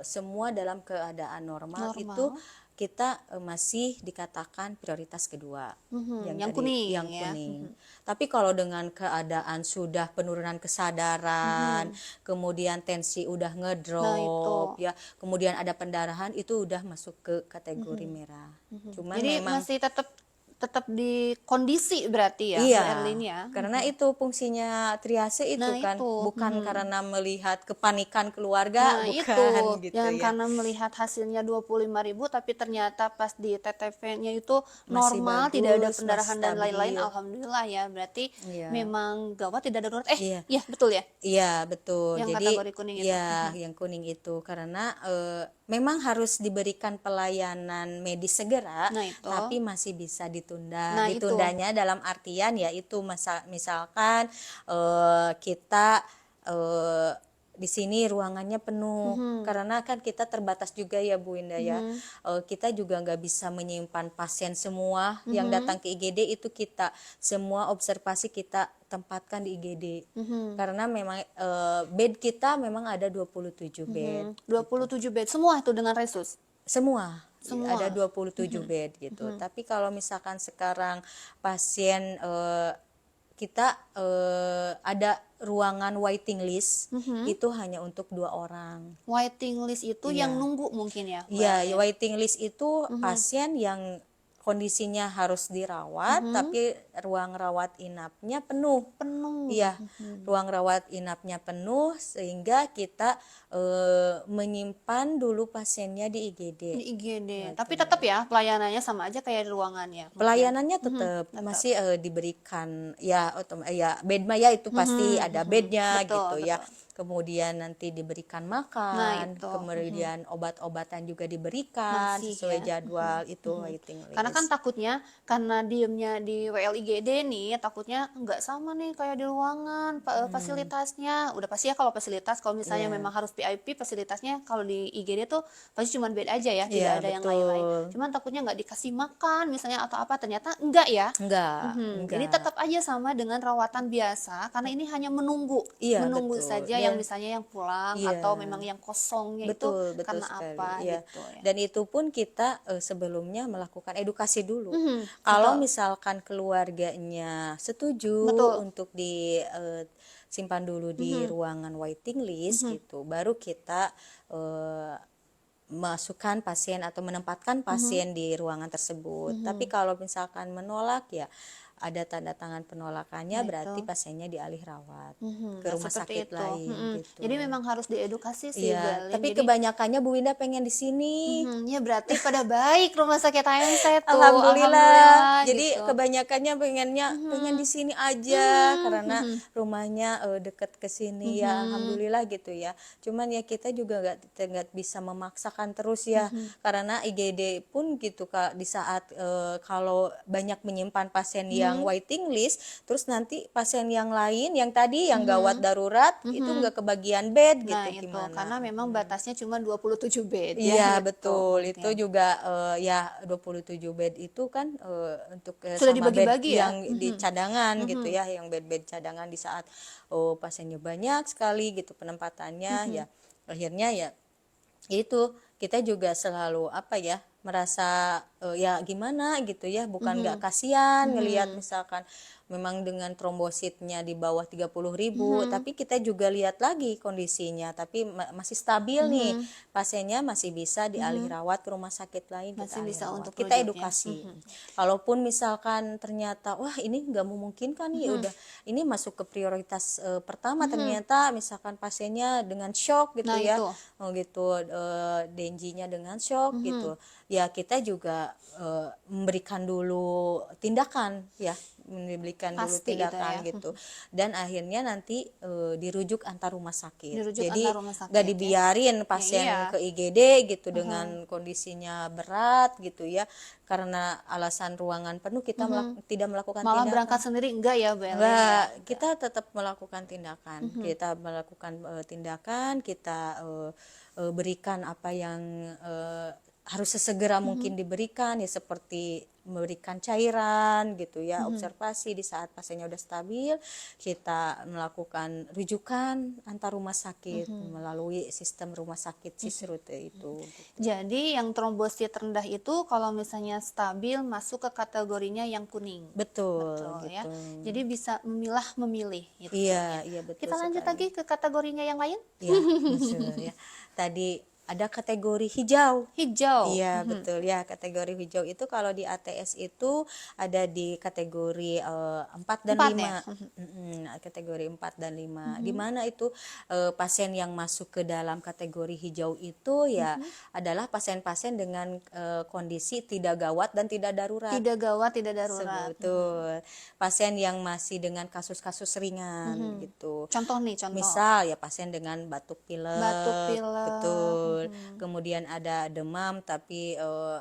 semua dalam keadaan normal. Itu kita masih dikatakan prioritas kedua. Yang kuning Yang ya. kuning. Tapi kalau dengan keadaan sudah penurunan kesadaran, kemudian tensi udah ngedrop, ya, kemudian ada pendarahan, itu udah masuk ke kategori merah. Cuman Jadi memang masih tetap di kondisi berarti ya, iya, Bu Erlin ya. karena itu fungsinya triase itu Nah, kan, itu. bukan karena melihat kepanikan keluarga, Nah, bukan itu. gitu Jangan ya. karena melihat hasilnya 25.000 tapi ternyata pas di TTV-nya itu Masih normal, tidak ada bagus, pendarahan masih dan lain-lain. stabil. Alhamdulillah ya. Berarti Iya. memang gawat, tidak darurat. Iya. Iya, betul ya. Iya, betul. Yang Jadi kategori kuning itu. ya yang kuning itu karena memang harus diberikan pelayanan medis segera, Nah, itu. tapi masih bisa ditunda. Nah, itu. Ditundanya dalam artian yaitu misalkan kita di sini ruangannya penuh karena kan kita terbatas juga ya Bu Indah ya. Kita juga nggak bisa menyimpan pasien semua yang datang ke IGD, itu kita semua observasi kita tempatkan di IGD karena memang bed kita memang ada 27 bed. 27 bed semua itu dengan resus. Semua Semua. ada 27 bed gitu. Tapi kalau misalkan sekarang pasien kita ada ruangan waiting list itu hanya untuk 2 orang. Waiting list itu yang Iya. nunggu mungkin ya, Mbak Iya, ya? waiting list itu pasien yang kondisinya harus dirawat, tapi ruang rawat inapnya penuh. Penuh. Iya, ruang rawat inapnya penuh sehingga kita menyimpan dulu pasiennya di IGD. Di IGD. Tapi tetap ya pelayanannya sama aja kayak di ruangan ya mungkin? Pelayanannya tetap masih diberikan ya ya bed mah ya itu pasti ada bednya Betul, gitu ya. betul. Kemudian nanti diberikan Nah, makan, itu. kemudian obat-obatan juga diberikan Masih sesuai ya. jadwal itu waiting Karena kan list. takutnya karena diemnya di WLIGD nih, takutnya nggak sama nih kayak di ruangan fasilitasnya. Udah pasti ya kalau fasilitas, kalau misalnya Iya. memang harus VIP fasilitasnya, kalau di IGD tuh pasti cuma bed aja ya, Iya, tidak ada yang lain-lain. betul. Cuman takutnya nggak dikasih makan misalnya atau apa, ternyata enggak ya. Jadi Enggak. tetap aja sama dengan rawatan biasa, karena ini hanya menunggu, Iya, menunggu betul. saja yang misalnya yang pulang atau Iya. memang yang kosongnya itu Betul, betul karena sekali. apa Iya. gitu ya. Dan itu pun kita sebelumnya melakukan edukasi dulu. Kalau betul. misalkan keluarganya setuju Betul. untuk simpan dulu di ruangan waiting list gitu, baru kita masukkan pasien atau menempatkan pasien di ruangan tersebut. Tapi kalau misalkan menolak ya ada tanda tangan penolakannya, Nah, berarti itu. pasiennya dialih rawat ke Nah, rumah seperti sakit itu. lain gitu. Jadi memang harus diedukasi sih, Iya, Belin. tapi Jadi, kebanyakannya Bu Winda pengen di sini. ya berarti pada baik rumah sakit AMC tuh. Alhamdulillah. Alhamdulillah Jadi gitu. kebanyakannya pengen di sini aja karena rumahnya deket ke sini ya. Alhamdulillah gitu ya. Cuman ya kita juga nggak bisa memaksakan terus ya. Karena IGD pun gitu Kak, di saat kalau banyak menyimpan pasien yang waiting list, terus nanti pasien yang lain yang tadi yang gawat darurat itu nggak kebagian bed Nah, gitu, itu gimana? karena memang batasnya cuma 27 bed ya Iya gitu betul, itu mungkin. juga ya 27 bed itu kan untuk Sudah sama bed dibagi-bagi ya? yang di cadangan gitu ya, yang bed-bed cadangan di saat pasiennya banyak sekali gitu penempatannya ya, akhirnya ya itu kita juga selalu apa ya merasa ya gimana gitu ya, bukan nggak kasihan ngelihat misalkan memang dengan trombositnya di bawah 30.000, tapi kita juga lihat lagi kondisinya tapi masih stabil nih, pasiennya masih bisa dialih rawat ke rumah sakit lain, kita Masih alih bisa rawat. untuk Kita rujuknya. edukasi. Kalaupun misalkan ternyata wah ini nggak memungkinkan nih, udah ini masuk ke prioritas pertama, ternyata misalkan pasiennya dengan shock gitu Nah, ya, itu. gitu denjinya dengan shock gitu ya, kita juga memberikan dulu tindakan ya, memberikan dulu Pasti gitu tindakan ya. gitu, dan akhirnya nanti dirujuk antar rumah sakit. Dirujuk Jadi antar rumah sakit nggak ya. dibiarin pasien iya. ke IGD gitu dengan kondisinya berat gitu ya, karena alasan ruangan penuh kita tidak melakukan Malah tindakan. berangkat sendiri enggak ya, Belin Enggak, ya? kita tetap melakukan tindakan. Kita melakukan tindakan, kita berikan apa yang harus sesegera mungkin diberikan ya, seperti memberikan cairan gitu ya, observasi di saat pasiennya udah stabil, kita melakukan rujukan antar rumah sakit melalui sistem rumah sakit Sisrute itu. Jadi yang trombosit rendah itu kalau misalnya stabil masuk ke kategorinya yang kuning. Betul, Betul ya. gitu. Jadi bisa memilah memilih gitu Iya, ya. iya betul Kita lanjut sekali. lagi ke kategorinya yang lain. Ya, betul ya. Tadi ada kategori hijau. Hijau. Iya, betul ya. Kategori hijau itu kalau di ATS itu ada di kategori 4 dan 4 5. ya? Kategori 4 dan 5. Di mana itu pasien yang masuk ke dalam kategori hijau itu ya adalah pasien-pasien dengan kondisi tidak gawat dan tidak darurat. Tidak gawat, tidak darurat. Betul. Pasien yang masih dengan kasus-kasus ringan gitu. Contoh nih, contoh. Misal ya pasien dengan batuk pilek. Batuk pilek. Betul. Kemudian ada demam tapi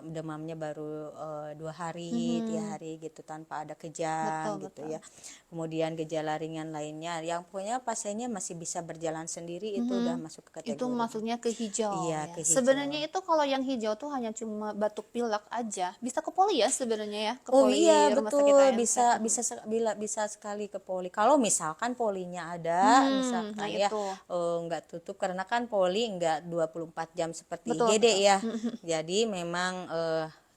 demamnya baru 2 hari, 3 hari gitu tanpa ada kejang Betul, gitu betul. ya. Kemudian gejala ringan lainnya yang punya pasiennya masih bisa berjalan sendiri, itu udah masuk ke kategori. Itu masuknya ke hijau Iya, ya. ke hijau. Sebenarnya itu kalau yang hijau tuh hanya cuma batuk pilek aja. Bisa ke poli ya sebenarnya ya, ke Oh poli iya rumah sakit betul, AMC. bisa sekali ke poli. Kalau misalkan polinya ada, misalkan nah ya itu. nggak tutup, karena kan poli nggak 24 jam seperti Betul, IGD betul. ya. Jadi memang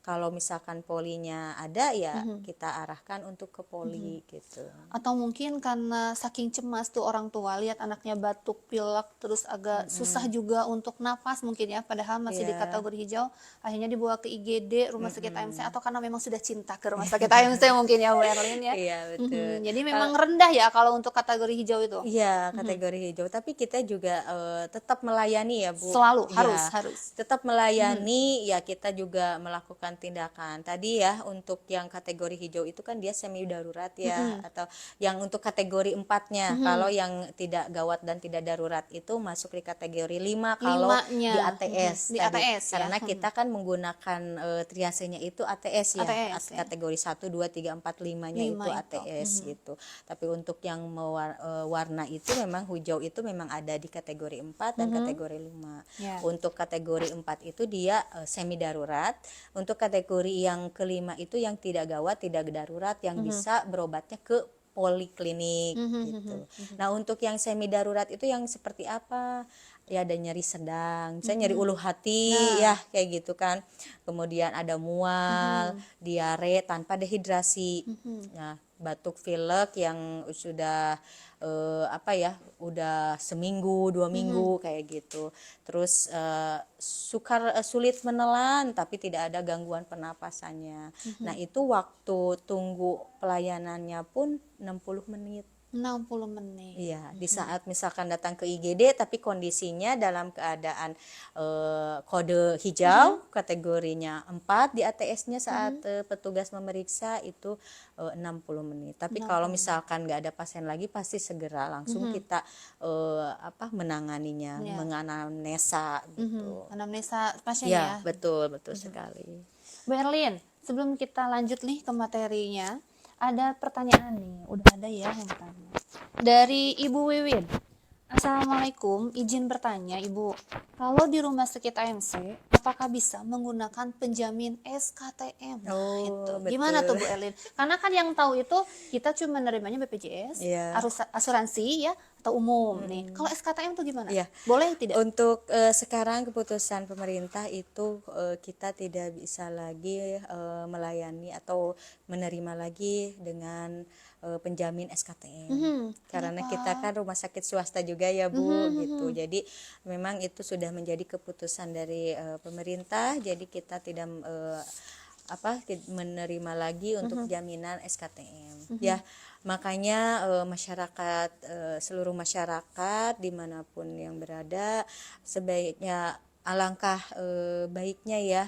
Kalau misalkan polinya ada ya kita arahkan untuk ke poli gitu. Atau mungkin karena saking cemas tuh orang tua lihat anaknya batuk, pilek, terus agak susah juga untuk napas mungkin ya, padahal masih di Iya. kategori hijau, akhirnya dibawa ke IGD Rumah Sakit AMC, atau karena memang sudah cinta ke Rumah Sakit AMC mungkin ya Bu Erlin ya. Iya betul. Jadi memang rendah ya kalau untuk kategori hijau itu. Iya, kategori hijau. Tapi kita juga tetap melayani ya, Bu. Selalu Iya, harus. tetap melayani. Ya, kita juga melakukan tindakan. Tadi ya, untuk yang kategori hijau itu kan dia semi darurat ya, atau yang untuk kategori 4-nya. Kalau yang tidak gawat dan tidak darurat itu masuk di kategori 5 kalau di Limanya. ATS Di tadi. ATS ya. Karena kita kan menggunakan triasenya itu ATS ya. ATS ya. Kategori 1 2 3 4 5-nya itu Lima itu. ATS gitu. Tapi untuk yang warna itu memang hijau itu memang ada di kategori 4 dan kategori 5. Ya. Untuk kategori 4 itu dia semi darurat. Untuk kategori yang kelima itu yang tidak gawat, tidak darurat, yang bisa berobatnya ke poliklinik gitu. Nah, untuk yang semi darurat itu yang seperti apa? Ya ada nyeri sedang, misalnya nyeri ulu hati ya kayak gitu kan. Kemudian ada mual, diare tanpa dehidrasi. Nah, batuk pilek yang sudah udah seminggu 2 minggu kayak gitu. Terus sulit menelan tapi tidak ada gangguan pernapasannya. Nah, itu waktu tunggu pelayanannya pun 60 menit. 60 menit. Iya, di saat misalkan datang ke IGD tapi kondisinya dalam keadaan kode hijau, kategorinya 4 di ATS-nya saat petugas memeriksa itu 60 menit. Tapi kalau misalkan nggak ada pasien lagi pasti segera langsung kita menanganinya, menganamnesa gitu. Anamnesa pasien ya. Betul sekali. Bu Erlin, sebelum kita lanjut nih ke materinya, ada pertanyaan nih, udah ada ya yang bertanya. Dari Ibu Wiwin. Assalamualaikum, izin bertanya Ibu, kalau di Rumah Sakit AMC, apakah bisa menggunakan penjamin SKTM? Nah, itu gimana tuh Bu Erlin? Karena kan yang tahu itu kita cuma nerimanya BPJS, asuransi ya, atau umum nih. Kalau SKTM tuh gimana? Iya. Boleh tidak? Untuk sekarang keputusan pemerintah itu kita tidak bisa lagi melayani atau menerima lagi dengan penjamin SKTM. Karena kita kan rumah sakit swasta juga ya Bu gitu. Jadi memang itu sudah menjadi keputusan dari pemerintah. Jadi kita tidak menerima lagi untuk jaminan SKTM. Ya, makanya masyarakat seluruh masyarakat dimanapun yang berada sebaiknya alangkah baiknya ya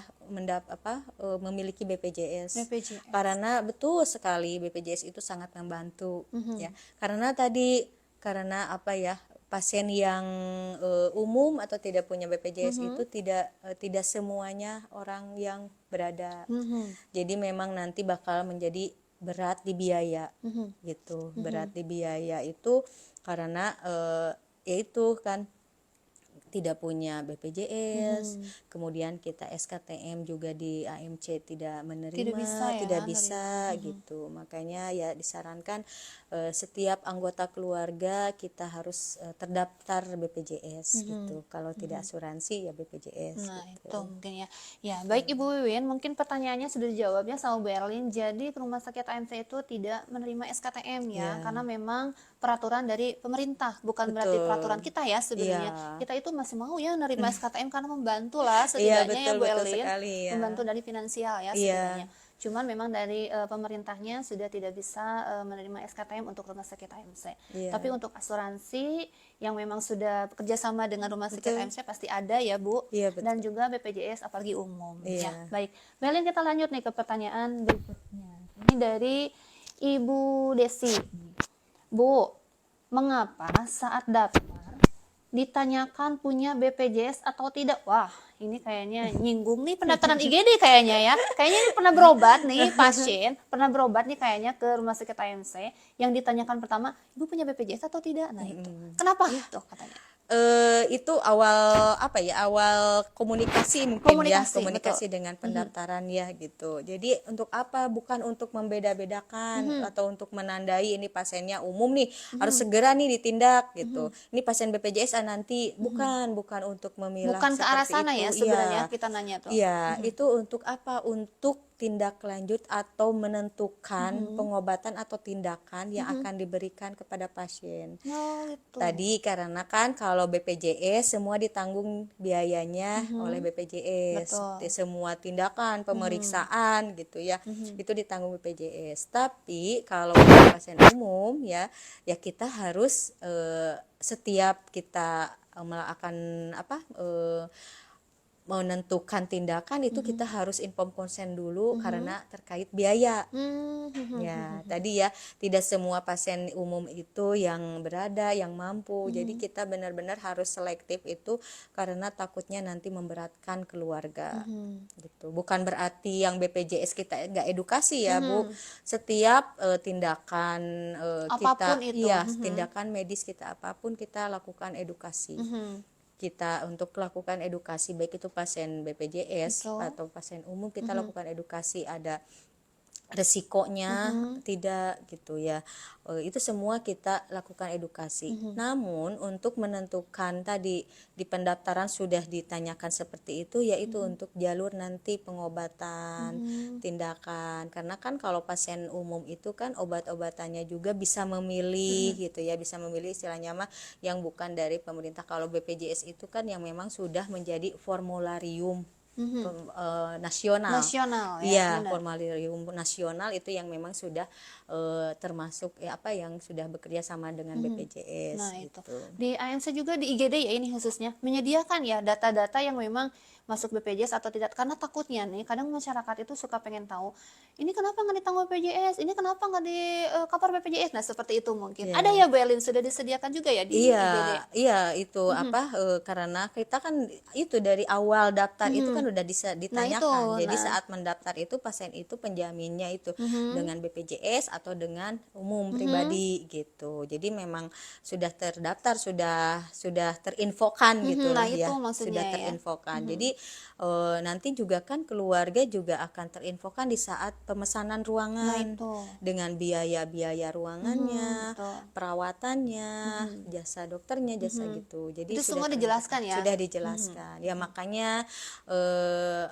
memiliki BPJS. Karena betul sekali BPJS itu sangat membantu ya. Karena pasien yang umum atau tidak punya BPJS itu tidak semuanya orang yang berada. Jadi memang nanti bakal menjadi berat di biaya gitu. Berat di biaya itu karena yaitu kan tidak punya BPJS, kemudian kita SKTM juga di AMC tidak menerima, tidak bisa gitu. Makanya ya disarankan setiap anggota keluarga kita harus terdaftar BPJS gitu. Kalau tidak asuransi ya BPJS. Nah gitu. itu mungkin ya. Ya baik Ibu Wiwin, mungkin pertanyaannya sudah dijawabnya sama Bu Erlin. Jadi Rumah Sakit AMC itu tidak menerima SKTM ya, karena memang peraturan dari pemerintah, bukan berarti peraturan kita ya sebenarnya. Kita itu masih mau ya menerima SKTM karena membantu lah setidaknya ya Bu Erlin, membantu dari finansial ya sebenarnya. Cuman memang dari pemerintahnya sudah tidak bisa menerima SKTM untuk Rumah Sakit AMC. Tapi untuk asuransi yang memang sudah bekerjasama dengan Rumah Sakit AMC pasti ada ya Bu. Dan juga BPJS apalagi umum. Ya, baik. Melin, kita lanjut nih ke pertanyaan berikutnya. Ini dari Ibu Desi. Bu, mengapa saat daftar ditanyakan punya BPJS atau tidak? Wah, ini kayaknya nyinggung nih pendaftaran IGD kayaknya ya. Kayaknya ini pernah berobat nih pasien, pernah berobat nih kayaknya ke Rumah Sakit AMC yang ditanyakan pertama, Ibu punya BPJS atau tidak? Nah itu, kenapa tuh katanya? Itu awal apa ya, awal komunikasi mungkin ya, Komunikasi, komunikasi betul. dengan pendaftaran ya gitu. Jadi untuk apa, bukan untuk membeda-bedakan Mhm, atau untuk menandai ini pasiennya umum nih harus mhm, segera nih ditindak mhm, gitu, ini pasien BPJS nanti, mhm. bukan untuk memilah Bukan ke arah seperti sana ya itu. sebenarnya Iya. kita nanya tuh. Iya, Mhm, itu untuk apa? Untuk tindak lanjut atau menentukan mhm, pengobatan atau tindakan yang mhm. akan diberikan kepada pasien. Oh gitu. Tadi karena kan kalau BPJS semua ditanggung biayanya oleh Mhm, BPJS, betul. semua tindakan, Mhm, pemeriksaan gitu ya, mhm, itu ditanggung BPJS. Tapi kalau untuk pasien umum ya, ya kita harus setiap kita akan apa menentukan tindakan itu kita mhm, harus inform konsen dulu mhm. karena terkait biaya. Mmm, mhm, Ya, mhm, tadi ya, tidak semua pasien umum itu yang berada, yang mampu. Jadi mhm, kita benar-benar harus selektif itu karena takutnya nanti memberatkan keluarga. mhm, Gitu. Bukan berarti yang BPJS kita nggak edukasi ya, Bu. mhm. Setiap tindakan Apapun kita, itu, iya, mhm, tindakan medis kita apapun kita lakukan edukasi. mhm, Kita untuk lakukan edukasi baik itu pasien BPJS betul, atau pasien umum, kita mhm, lakukan edukasi ada resikonya mhm, tidak gitu ya. Itu semua kita lakukan edukasi. mhm, Namun untuk menentukan tadi di pendaftaran sudah ditanyakan seperti itu, yaitu mhm, untuk jalur nanti pengobatan, mhm, tindakan, karena kan kalau pasien umum itu kan obat-obatannya juga bisa memilih mhm, gitu ya, bisa memilih istilahnya mah yang bukan dari pemerintah. Kalau BPJS itu kan yang memang sudah menjadi formularium mhm. nasional. Nasional ya, Iya, benar. formularium nasional itu yang memang sudah termasuk ya apa yang sudah bekerja sama dengan Mhm. Nah, BPJS itu. gitu. Di AMC juga di IGD ya ini khususnya menyediakan ya data-data yang memang masuk BPJS atau tidak karena takutnya nih kadang masyarakat itu suka pengen tahu ini kenapa nggak ditanggung BPJS ini kenapa nggak di cover BPJS nah seperti itu mungkin ada Ya. ya Bu Elin sudah disediakan juga ya di Iya, IGD. iya itu Mhm, apa karena kita kan itu dari awal daftar itu kan mhm. udah Nah itu, ditanyakan. Jadi nah, saat mendaftar itu pasien itu penjaminnya itu mhm, dengan BPJS atau dengan umum mhm, pribadi gitu. Jadi memang sudah terdaftar, sudah terinfokan mhm. gitulah Nah itu ya, sudah maksudnya ya. terinfokan. Mhm. Jadi nanti juga kan keluarga juga akan terinfokan di saat pemesanan Nah ruangan itu, dengan biaya-biaya mhm, ruangannya, betul. perawatannya, Mhm, jasa dokternya, jasa mhm. gitu. Jadi Itu sudah semua terinfokan, dijelaskan ya. sudah Mhm, dijelaskan. Ya mhm, makanya eh,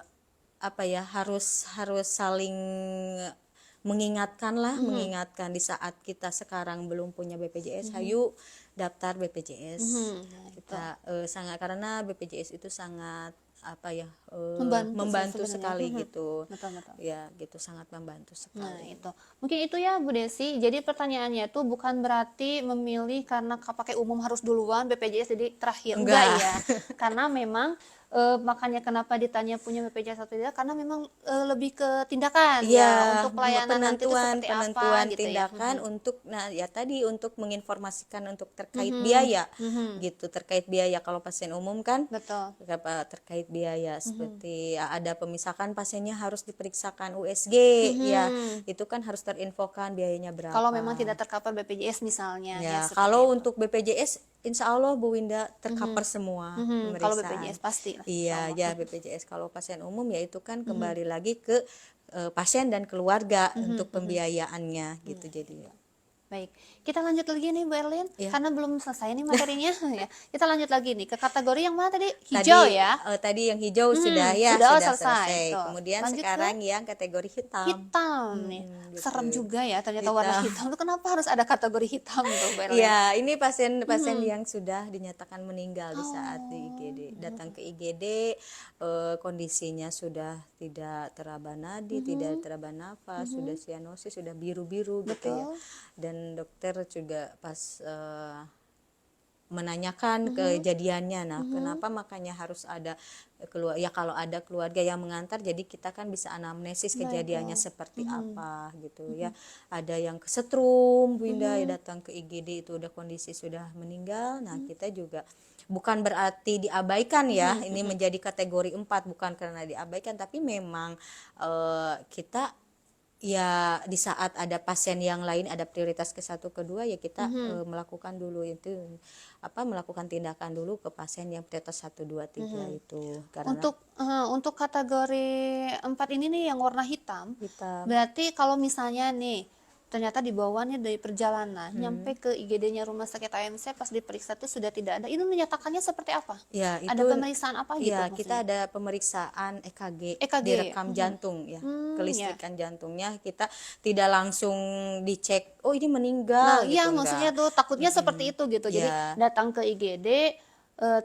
apa ya harus harus saling mengingatkan lah, mhm, mengingatkan di saat kita sekarang belum punya BPJS, mhm. hayu daftar BPJS. Mhm, nah itu, Kita sangat karena BPJS itu sangat apa ya membantu sih membantu sebenarnya, sekali mhm, gitu. betul betul. Ya gitu sangat membantu Nah sekali. itu, mungkin itu ya Bu Desi, jadi pertanyaannya tuh bukan berarti memilih karena pakai umum harus duluan, BPJS jadi terakhir, enggak Enggak. ya, karena memang, makanya kenapa ditanya punya BPJS atau tidak, karena memang, lebih ke tindakan Iya, ya, untuk pelayanan nanti itu penentuan seperti apa penentuan gitu ya, tindakan mhm, untuk nah ya tadi untuk menginformasikan untuk terkait mhm, biaya mhm, gitu, terkait biaya. Kalau pasien umum kan betul, terkait biaya mhm, seperti ada misalkan pasiennya harus diperiksakan USG ya, mhm. itu kan harus terinfokan biayanya Kalau memang berapa. tidak tercover BPJS misalnya, ya Ya, seperti kalau itu. untuk BPJS, insya Allah Bu Winda Mhm, tercover semua mhm, kalau pemeriksaan. BPJS pasti lah, Iya, insyaallah. ya BPJS. Kalau pasien umum ya itu kan Mhm, kembali lagi ke pasien dan keluarga mhm, untuk mhm. pembiayaannya gitu. Nah, Jadi itu. Baik, kita lanjut lagi nih Bu Erlin, ya karena belum selesai nih materinya ya. Kita lanjut lagi nih ke kategori yang mana tadi? Hijau tadi ya? yang hijau sudah ya Sudah, oh sudah selesai. selesai. Tuh. Kemudian Lanjut ke sekarang yang kategori hitam. hitam nih. Serem Gitu. juga ya ternyata warna Hitam. hitam. Tuh kenapa harus ada kategori hitam tuh Bu Erlin? Iya, ini pasien-pasien Mhm. yang sudah dinyatakan meninggal di saat di Oh. IGD. Datang ke IGD, kondisinya sudah tidak teraba nadi, tidak Mhm. teraba nafas, sudah Mhm. sianosis, sudah biru-biru gitu ya. Betul. Dan dokter juga pas menanyakan Mhm. kejadiannya. Nah, Mhm. kenapa makanya harus ada keluar ya kalau ada keluarga yang mengantar jadi kita kan bisa anamnesis Nah itu. kejadiannya seperti Mhm. apa gitu ya. Mhm. Ada yang kesetrum, Winda ya Mhm. datang ke IGD itu udah kondisi sudah meninggal. Nah, Mhm. kita juga bukan berarti diabaikan ya. Mhm. Ini Mhm. menjadi kategori 4 bukan karena diabaikan tapi memang kita ya di saat ada pasien yang lain ada prioritas ke satu kedua ya kita melakukan dulu itu melakukan tindakan dulu ke pasien yang prioritas 1 2 3 itu karena Untuk kategori 4 ini nih yang warna hitam, kita berarti kalau misalnya nih ternyata dibawa nih dari perjalanan nyampe ke IGD-nya rumah sakit AMC, pas diperiksa tuh sudah tidak ada, itu menyatakannya seperti apa? ya Ada itu pemeriksaan apa gitu ya kita maksudnya? ada pemeriksaan EKG EKG. direkam jantung ya Ya. kelistrikan jantungnya kita tidak langsung dicek oh ini Nah, meninggal iya gitu maksudnya enggak. tuh takutnya seperti itu gitu. Jadi Ya datang ke IGD,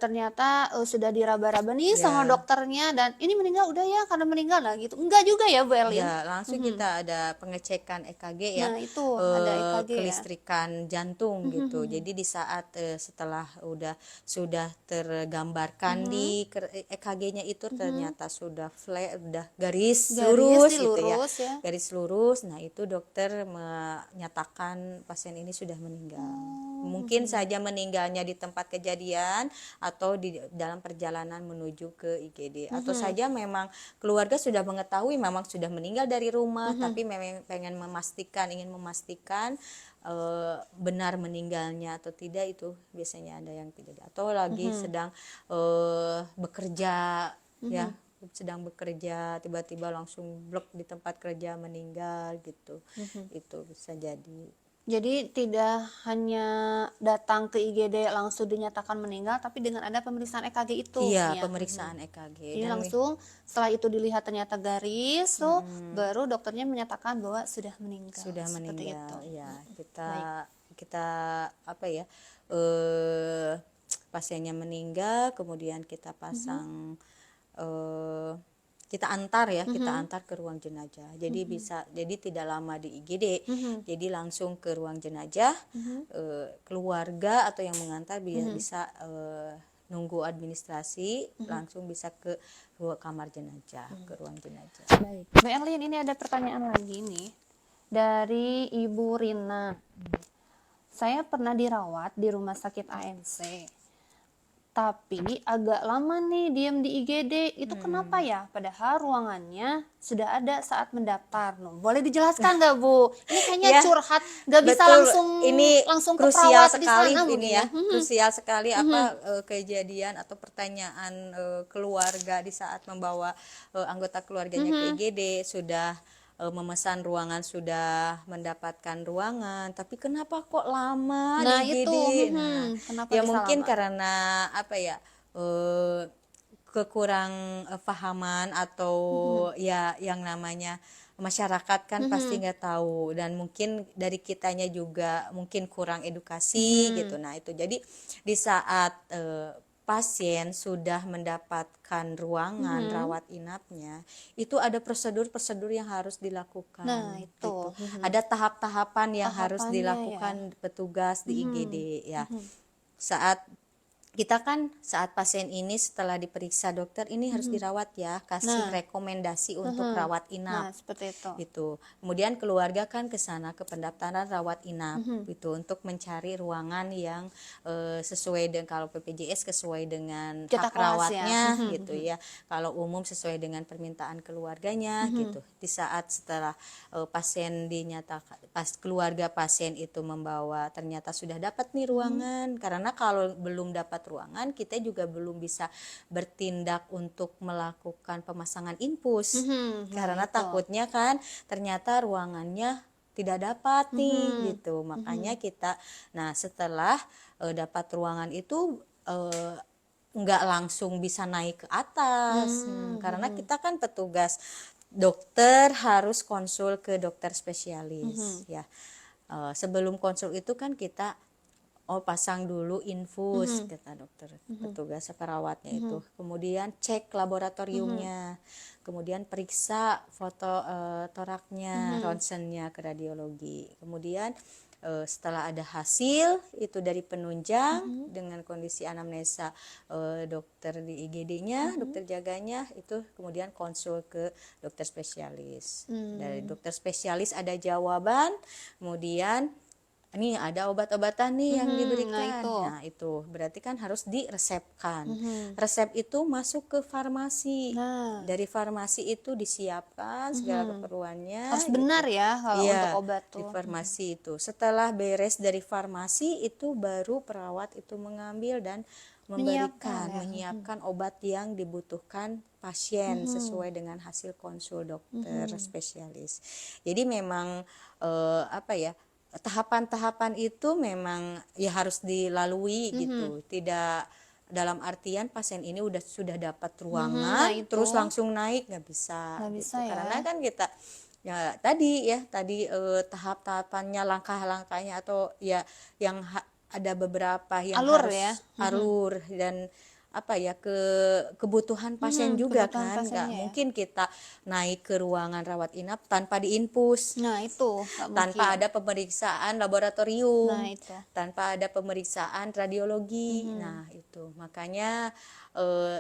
ternyata sudah diraba-raba nih sama ya dokternya dan ini meninggal udah ya karena meninggal lah gitu. Enggak juga ya Bu Erlin? ya, langsung kita ada pengecekan EKG ya, Nah, itu ada EKG ya. kelistrikan jantung gitu. Jadi di saat setelah sudah tergambarkan di EKG-nya itu ternyata sudah flat, udah garis Garis lurus di gitu ya, lurus ya. garis lurus. Nah itu dokter menyatakan pasien ini sudah meninggal. Mungkin saja meninggalnya di tempat kejadian atau di dalam perjalanan menuju ke IGD atau saja memang keluarga sudah mengetahui memang sudah meninggal dari rumah tapi memang ingin memastikan benar meninggalnya atau tidak itu biasanya ada yang tidak atau lagi sedang bekerja ya sedang bekerja tiba-tiba langsung blok di tempat kerja meninggal gitu itu bisa jadi. Jadi tidak hanya datang ke IGD langsung dinyatakan meninggal, tapi dengan ada pemeriksaan EKG itu Iya ya. pemeriksaan EKG Jadi dan langsung setelah itu dilihat ternyata garis tuh, baru dokternya menyatakan bahwa sudah meninggal. sudah Seperti meninggal itu. ya Baik. kita apa ya pasiennya meninggal kemudian kita pasang kita antar ke ruang jenazah jadi tidak lama di IGD jadi langsung ke ruang jenazah keluarga atau yang mengantar bisa nunggu administrasi langsung bisa ke kamar jenazah ke ruang jenazah. Baik. Mbak Erlin, ini ada pertanyaan lagi nih dari Ibu Rina. Saya pernah dirawat di rumah sakit AMC, tapi agak lama nih diem di IGD. Itu kenapa ya? Padahal ruangannya sudah ada saat mendaftar. No, boleh dijelaskan nggak Bu? Ini kayaknya Ya, curhat, nggak bisa betul. Ini langsung ke krusial perawat di sekali sana ini mungkin ya. ya. Krusial sekali kejadian atau pertanyaan keluarga di saat membawa anggota keluarganya ke IGD sudah memesan ruangan sudah mendapatkan ruangan tapi kenapa kok lama Nah di itu, IGD. Nah, kenapa ya bisa mungkin lama? karena kekurang pahaman atau ya yang namanya masyarakat kan pasti nggak tahu dan mungkin dari kitanya juga mungkin kurang edukasi gitu. Nah itu jadi di saat pasien sudah mendapatkan ruangan rawat inapnya itu ada prosedur-prosedur yang harus dilakukan. Nah itu. Gitu. Ada tahap-tahapan yang harus Tahapannya dilakukan ya. petugas di IGD ya. Saat kita kan saat pasien ini setelah diperiksa dokter ini harus dirawat ya, kasih Nah. rekomendasi untuk rawat inap. Nah seperti itu. Gitu. Kemudian keluarga kan ke sana ke pendaftaran rawat inap gitu untuk mencari ruangan yang sesuai dengan kalau PPJS sesuai dengan Kita hak kelas ya. rawatnya gitu ya. Kalau umum sesuai dengan permintaan keluarganya gitu. Di saat setelah pasien dinyatakan keluarga pasien itu membawa ternyata sudah dapat nih ruangan karena kalau belum dapat ruangan kita juga belum bisa bertindak untuk melakukan pemasangan infus karena takutnya kan ternyata ruangannya tidak dapat nih gitu makanya kita setelah dapat ruangan itu nggak langsung bisa naik ke atas karena kita kan petugas dokter harus konsul ke dokter spesialis ya. Sebelum konsul itu kan kita pasang dulu infus kata dokter petugas perawatnya itu kemudian cek laboratoriumnya kemudian periksa foto toraknya ronsennya ke radiologi kemudian setelah ada hasil itu dari penunjang dengan kondisi anamnesa dokter di IGD-nya dokter jaganya itu kemudian konsul ke dokter spesialis dari dokter spesialis ada jawaban kemudian Nih ada obat-obatan nih yang Nah diberikan. itu. Nah, itu berarti kan harus diresepkan. Mhm. Resep itu masuk ke farmasi. Nah, Dari farmasi itu disiapkan segala mhm. Harus keperluannya benar gitu. ya kalau untuk Iya, obat di tuh. farmasi itu. Setelah beres dari farmasi itu baru perawat itu mengambil dan Menyiapkan ya. menyiapkan obat yang dibutuhkan pasien Mhm. sesuai dengan hasil konsul dokter Mhm. spesialis. Jadi memang apa ya, tahapan-tahapan itu memang ya harus dilalui Mhm. gitu. Tidak dalam artian pasien ini sudah dapat Mhm. Nah ruangan itu terus langsung naik, nggak bisa nggak bisa gitu. ya. Karena kan kita ya tadi tahap-tahapannya, langkah-langkahnya, atau ya yang ada beberapa yang Alur ya. harus Mhm. alur dan apa ya, kebutuhan pasien juga Kebutuhan kan. Nggak pasiennya ya. mungkin kita naik ke ruangan rawat inap tanpa diinfus, Nah itu nggak mungkin. tanpa ada pemeriksaan Nah laboratorium, itu. tanpa ada pemeriksaan radiologi. Mhm. Nah, itu makanya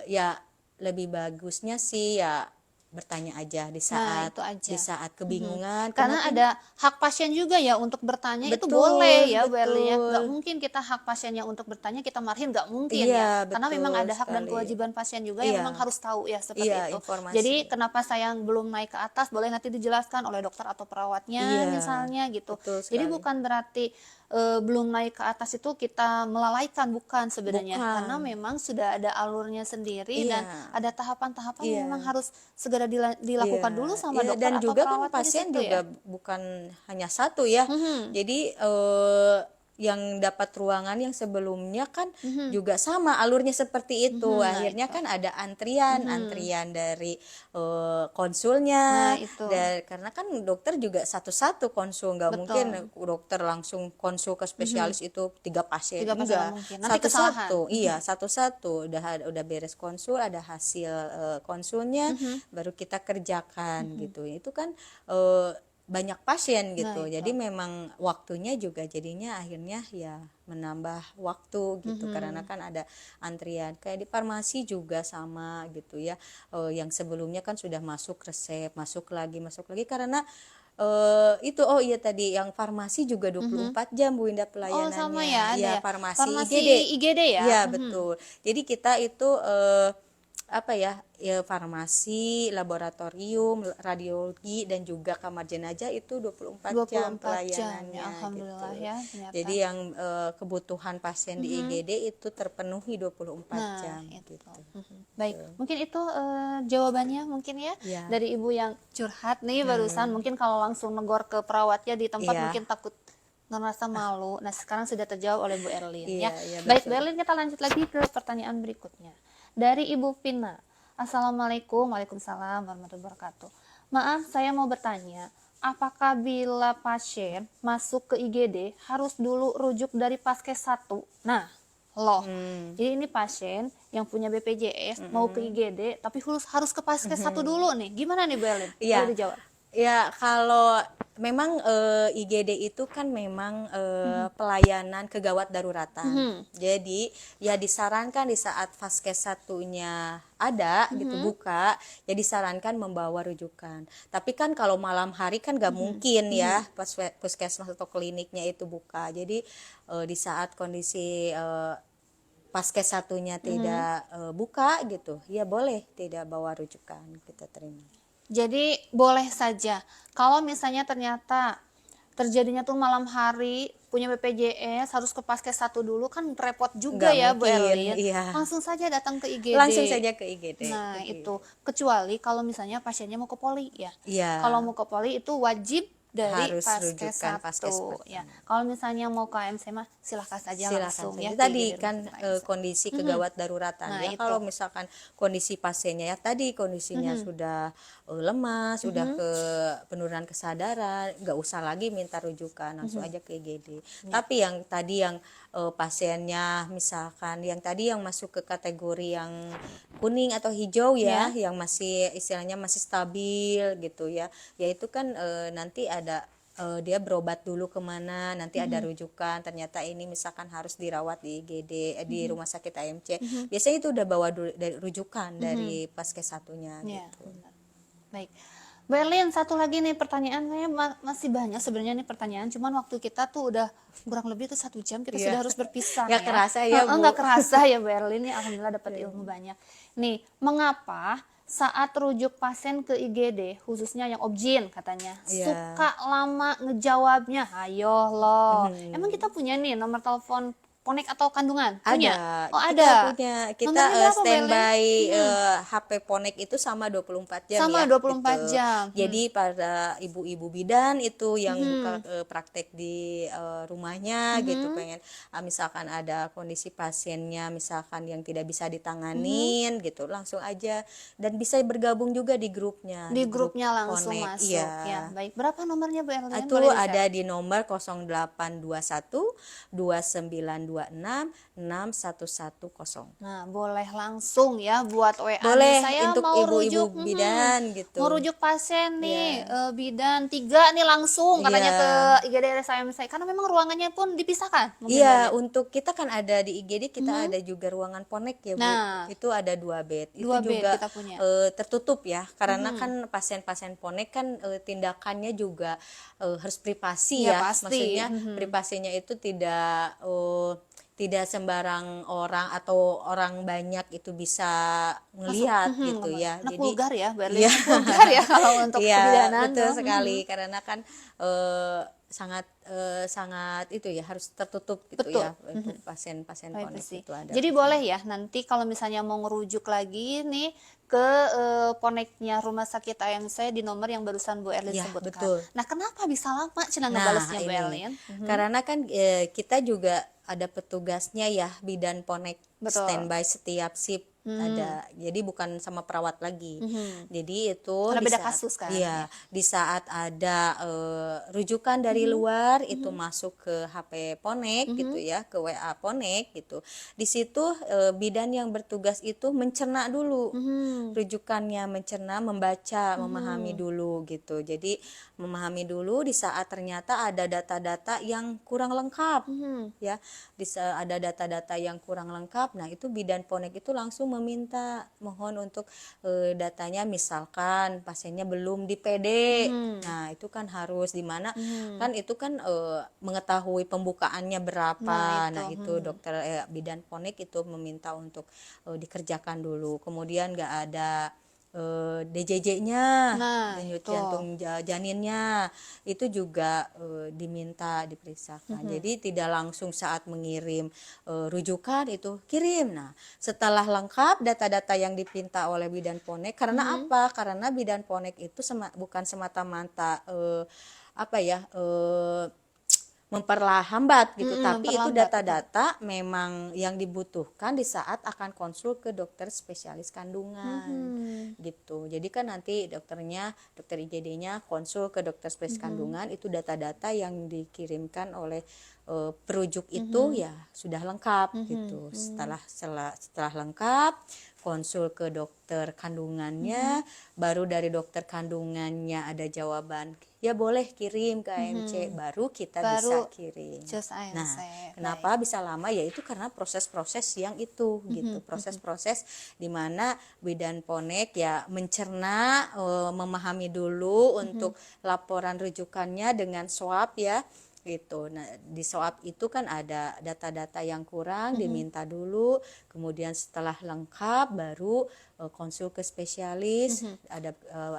ya lebih bagusnya sih ya bertanya aja Nah itu aja. di saat Mhm. kebingungan, Karena kenapa nih? ada hak pasien juga ya untuk bertanya itu boleh Betul, ya Bu Erli ya. Nggak betul. mungkin kita hak pasiennya untuk bertanya kita marahin, nggak mungkin Iya, ya. Karena memang betul ada hak dan sekali. kewajiban pasien juga yang memang Iya, harus tahu ya iya, seperti itu. informasi. Jadi kenapa saya belum naik ke atas boleh nanti dijelaskan oleh dokter atau perawatnya Iya, misalnya gitu. betul Jadi sekali. bukan berarti belum naik ke atas itu kita melalaikan, bukan sebenarnya. Karena Bukan. memang sudah ada alurnya sendiri dan Iya, ada tahapan-tahapan yang memang iya. harus segera Iya, dilakukan dulu sama ya, dokter dan atau juga kan perawatnya di pasien situ ya. juga bukan hanya satu ya. Mhm. Jadi yang dapat ruangan yang sebelumnya kan Mhm. juga sama alurnya seperti itu. Mhm. Nah Akhirnya itu. kan ada antrian, Mhm. antrian dari Nah konsulnya. itu. Dan karena kan dokter juga satu-satu konsul, nggak Betul. mungkin dokter langsung konsul ke Mhm. spesialis itu 3 pasien, 3 pasien nggak enggak, mungkin. Nanti kesalahan. satu-satu. Mhm. Iya, satu-satu udah beres konsul, ada hasil konsulnya, Mhm. baru kita kerjakan Mhm. gitu. Itu kan eh, banyak pasien Nah gitu, itu. jadi memang waktunya juga jadinya akhirnya ya menambah waktu gitu, karena Mhm. kan ada antrian. Kayak di farmasi juga sama gitu ya. Yang sebelumnya kan sudah masuk resep, masuk lagi karena itu, oh iya, tadi yang farmasi juga Mhm. 24 jam Bu Indah Oh sama pelayanannya. ya, ada Ya, ya. farmasi Farmasi IGD. IGD ya. Iya, Mhm. betul. Jadi kita itu apa ya, ya farmasi, laboratorium, radiologi, dan juga kamar jenazah itu 24 jam 24 jam ya, pelayanannya alhamdulillah gitu. ya ternyata. Jadi yang kebutuhan pasien di Mhm. IGD itu terpenuhi 24 Nah, jam itu. gitu. Mhm. Baik, Tuh. mungkin itu jawabannya mungkin ya Iya. dari ibu yang curhat nih barusan. Hmm, Mungkin kalau langsung negor ke perawatnya di tempat iya. mungkin takut ngerasa malu. Nah, sekarang sudah terjawab oleh Bu Erlin ya. Iya, iya, Baik, Bu betul. Erlin, kita lanjut lagi ke pertanyaan berikutnya. Dari Ibu Vina. Assalamualaikum, waalaikumsalam warahmatullahi wabarakatuh. Maaf, saya mau bertanya, apakah bila pasien masuk ke IGD harus dulu rujuk dari Paskes 1? Nah, loh. Hmm. Jadi ini pasien yang punya BPJS mau ke Mm-mm. IGD tapi harus ke Paskes 1 dulu nih. Gimana nih Bu Erlin? Boleh Iya, dijawab? ya kalau memang IGD itu kan memang Mhm. pelayanan kegawat daruratan. Mhm. Jadi ya disarankan di saat vaskes satunya ada gitu Mhm. buka, ya disarankan membawa rujukan. Tapi kan kalau malam hari kan nggak Mhm. mungkin ya Mhm. puskesmas atau kliniknya itu buka. Jadi di saat kondisi vaskes satunya Mhm. tidak buka gitu, ya boleh tidak bawa rujukan, kita terima. Jadi boleh saja. Kalau misalnya ternyata terjadinya tuh malam hari, punya BPJS harus ke Paskes 1 dulu kan repot juga Nggak ya Bu mungkin, Erlin. iya. Langsung saja datang ke IGD. Langsung saja ke IGD Nah, begitu. itu kecuali kalau misalnya pasiennya mau ke poli ya. Kalau Iya, mau ke poli itu wajib dari harus Paskes rujukan vaskes 1 ya. pertama. Kalau misalnya mau ke AMC mah silahkan saja Silakan langsung saja. ya ke Tadi IGD rumah kan sakit AMC. kondisi Mhm. kegawat daruratan Nah, ya. itu. Kalau misalkan kondisi pasiennya ya tadi kondisinya Mhm. sudah lemas, sudah Mhm. ke penurunan kesadaran, nggak usah lagi minta rujukan, langsung Mhm. aja ke IGD. Ya. Tapi yang tadi yang pasiennya misalkan yang tadi yang masuk ke kategori yang kuning atau hijau ya, Ya. yang masih istilahnya masih stabil gitu ya. Ya itu kan nanti ada dia berobat dulu kemana, nanti ada Mhm. rujukan, ternyata ini misalkan harus dirawat di IGD, di Mhm. rumah sakit AMC, Mhm. biasanya itu udah bawa rujukan Mhm. dari paskes satunya Ya, gitu. benar. Baik. Bu Erlin, satu lagi nih pertanyaan, kayaknya masih banyak sebenarnya nih pertanyaan, cuman waktu kita tuh udah kurang lebih tuh 1 jam, kita Iya. sudah harus berpisah Nggak ya. kerasa ya, Bu. Nggak kerasa ya Bu Erlin nih, alhamdulillah dapat Iya. ilmu banyak. Nih, mengapa saat rujuk pasien ke IGD, khususnya yang objin katanya, Iya. suka lama ngejawabnya? Ayo loh, emang Mhm. kita punya nih nomor telepon ponek atau kandungan? Punya? Ada, Oh kita ada. punya, kita Nomornya berapa Bu Erlin? standby HP Ponek itu sama 24 jam Sama ya 24 gitu. jam. Jadi pada ibu-ibu bidan itu yang buka Mhm. praktek di rumahnya gitu, Mhm. pengen misalkan ada kondisi pasiennya misalkan yang tidak bisa Mhm. ditanganin gitu, langsung aja, dan bisa bergabung juga di grupnya, Di di grup grupnya langsung Ponek. masuk ya. Iya. Baik, berapa nomornya Bu Erlin? Itu Boleh di-share? ada di nomor 0821 2926 6110. Nah, boleh langsung ya buat WA nih. Boleh Saya untuk mau ibu-ibu rujuk, bidan mau gitu. rujuk pasien nih, Iya. bidan 3 nih langsung Iya. katanya ke IGD RSIMC. Karena memang ruangannya pun dipisahkan mungkin Bu Iya, Erlin. untuk kita kan ada di IGD, kita Mhm. ada juga ruangan Ponek ya, Bu. Nah, Itu ada 2 bed. Itu 2 bed juga kita punya. tertutup ya, karena Mhm. kan pasien-pasien Ponek kan tindakannya juga harus privasi Ya ya. pasti. Maksudnya Mhm. privasinya itu tidak sembarang orang atau orang banyak itu bisa Masuk, ngelihat gitu ngomong. ya. Anak Jadi vulgar ya, Bu Erlin iya. kan vulgar ya kalau untuk Iya, kebidanan betul tuh. Mhm. sekali, karena kan sangat itu ya, harus tertutup gitu Betul. ya untuk pasien-pasien Ponek Privacy. itu ada Jadi di boleh sana. ya nanti kalau misalnya mau ngerujuk lagi nih ke poneknya Rumah Sakit AMC di nomor yang barusan Bu Erlin Iya, sebutkan. betul. Nah, kenapa bisa lama Cina Nah, ngebalesnya Bu ini Erlin? Mhm. karena kan kita juga ada petugasnya ya, bidan Ponek Betul. standby setiap shift Hmm. ada. Jadi bukan sama perawat lagi. Mhm. Jadi itu Karena di beda saat kasus kan ya. iya, di saat ada rujukan dari Mhm. luar itu Mhm. masuk ke HP Ponek gitu Mhm. ya, ke WA Ponek gitu. Di situ bidan yang bertugas itu mencerna dulu Mhm. rujukannya, mencerna, membaca, memahami Mhm. dulu gitu. Jadi memahami dulu di saat ternyata ada data-data yang kurang lengkap Mhm. ya, di saat ada data-data yang kurang lengkap, nah itu bidan Ponek itu langsung meminta mohon untuk datanya, misalkan pasiennya belum di PD, Mhm. nah itu kan harus di mana Mhm. kan itu kan mengetahui pembukaannya Nah, berapa, itu. nah itu dokter bidan Ponek itu meminta untuk dikerjakan dulu, kemudian nggak ada DJJ-nya, Nah, denyut itu. jantung janinnya, itu juga diminta diperiksakan. Mhm. Jadi tidak langsung saat mengirim rujukan itu kirim. Nah, setelah lengkap data-data yang dipinta oleh bidan Ponek, karena Mhm. apa? Karena bidan Ponek itu bukan semata-mata apa ya, memperlambat gitu, Mhm, tapi itu memperlambat, betul. data-data memang yang dibutuhkan di saat akan konsul ke dokter spesialis kandungan Mhm. gitu. Jadi kan nanti dokter IGD-nya konsul ke dokter spesialis Mhm. kandungan, itu data-data yang dikirimkan oleh perujuk itu Mhm. ya sudah lengkap Mhm. gitu. Mhm. Setelah lengkap, konsul ke dokter kandungannya, Mhm. baru dari dokter kandungannya ada jawaban, ya boleh kirim ke AMC, Mhm. baru kita bisa Baru kirim. cus AMC. Nah, Baik. kenapa bisa lama? Ya itu karena proses-proses yang itu gitu, Mhm. Mhm. proses-proses di mana bidan Ponek ya mencerna, memahami dulu Mhm. untuk laporan rujukannya dengan swab ya gitu. Nah, di swab itu kan ada data-data yang kurang, Mhm. diminta dulu, kemudian setelah lengkap baru konsul ke spesialis, Mhm.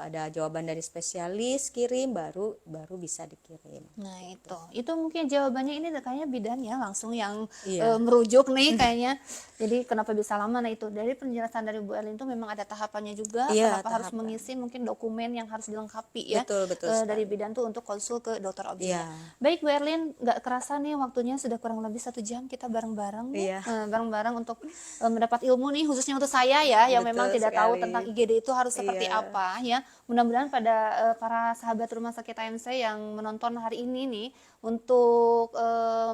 ada jawaban dari spesialis, kirim, baru bisa dikirim Nah, gitu. itu mungkin jawabannya ini kayaknya bidan ya langsung yang Iya. merujuk nih kayaknya. Jadi kenapa bisa lama? Nah, itu dari penjelasan dari Bu Erlin itu memang ada tahapannya juga. Iya, Kenapa harus tahapan. mengisi mungkin dokumen yang harus dilengkapi ya Betul, betul dari sekali. bidan tuh untuk konsul ke dokter objinnya. Iya. Baik Bu Erlin, nggak kerasa nih waktunya sudah kurang lebih 1 jam kita bareng-bareng nih, Iya, bareng-bareng untuk mendapat ilmu nih khususnya untuk saya ya yang memang betul tidak tahu tentang sekali. IGD itu harus seperti Iya. apa ya. Mudah-mudahan pada para sahabat Rumah Sakit AMC yang menonton hari ini nih untuk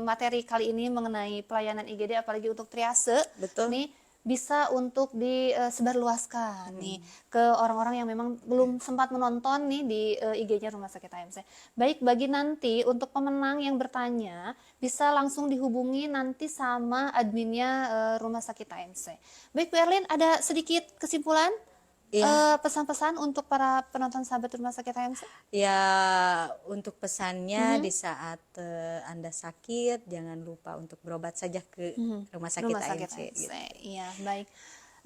materi kali ini mengenai pelayanan IGD apalagi untuk triase Betul. nih bisa untuk disebarluaskan nih ke orang-orang yang memang belum sempat menonton nih di IG-nya Rumah Sakit AMC. Baik, bagi nanti untuk pemenang yang bertanya bisa langsung dihubungi nanti sama adminnya Rumah Sakit AMC. Baik Bu Erlin, ada sedikit kesimpulan? Pesan-pesan untuk para penonton sahabat rumah sakit HMC? Ya, untuk pesannya di saat Anda sakit, jangan lupa untuk berobat saja ke rumah sakit Rumah sakit AMC HMC. gitu. Iya, baik.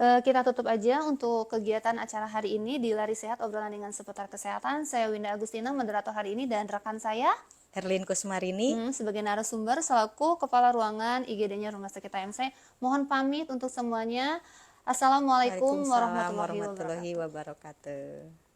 Kita tutup aja untuk kegiatan acara hari ini di Lari Sehat, obrolan dengan seputar kesehatan. Saya Winda Agustina, moderator hari ini, dan rekan saya Herlin Kusmarini, sebagai narasumber selaku Kepala Ruangan IGD-nya Rumah Sakit HMC. Mohon pamit untuk semuanya. Assalamualaikum Waalaikumsalam warahmatullahi warahmatullahi wabarakatuh. wabarakatuh.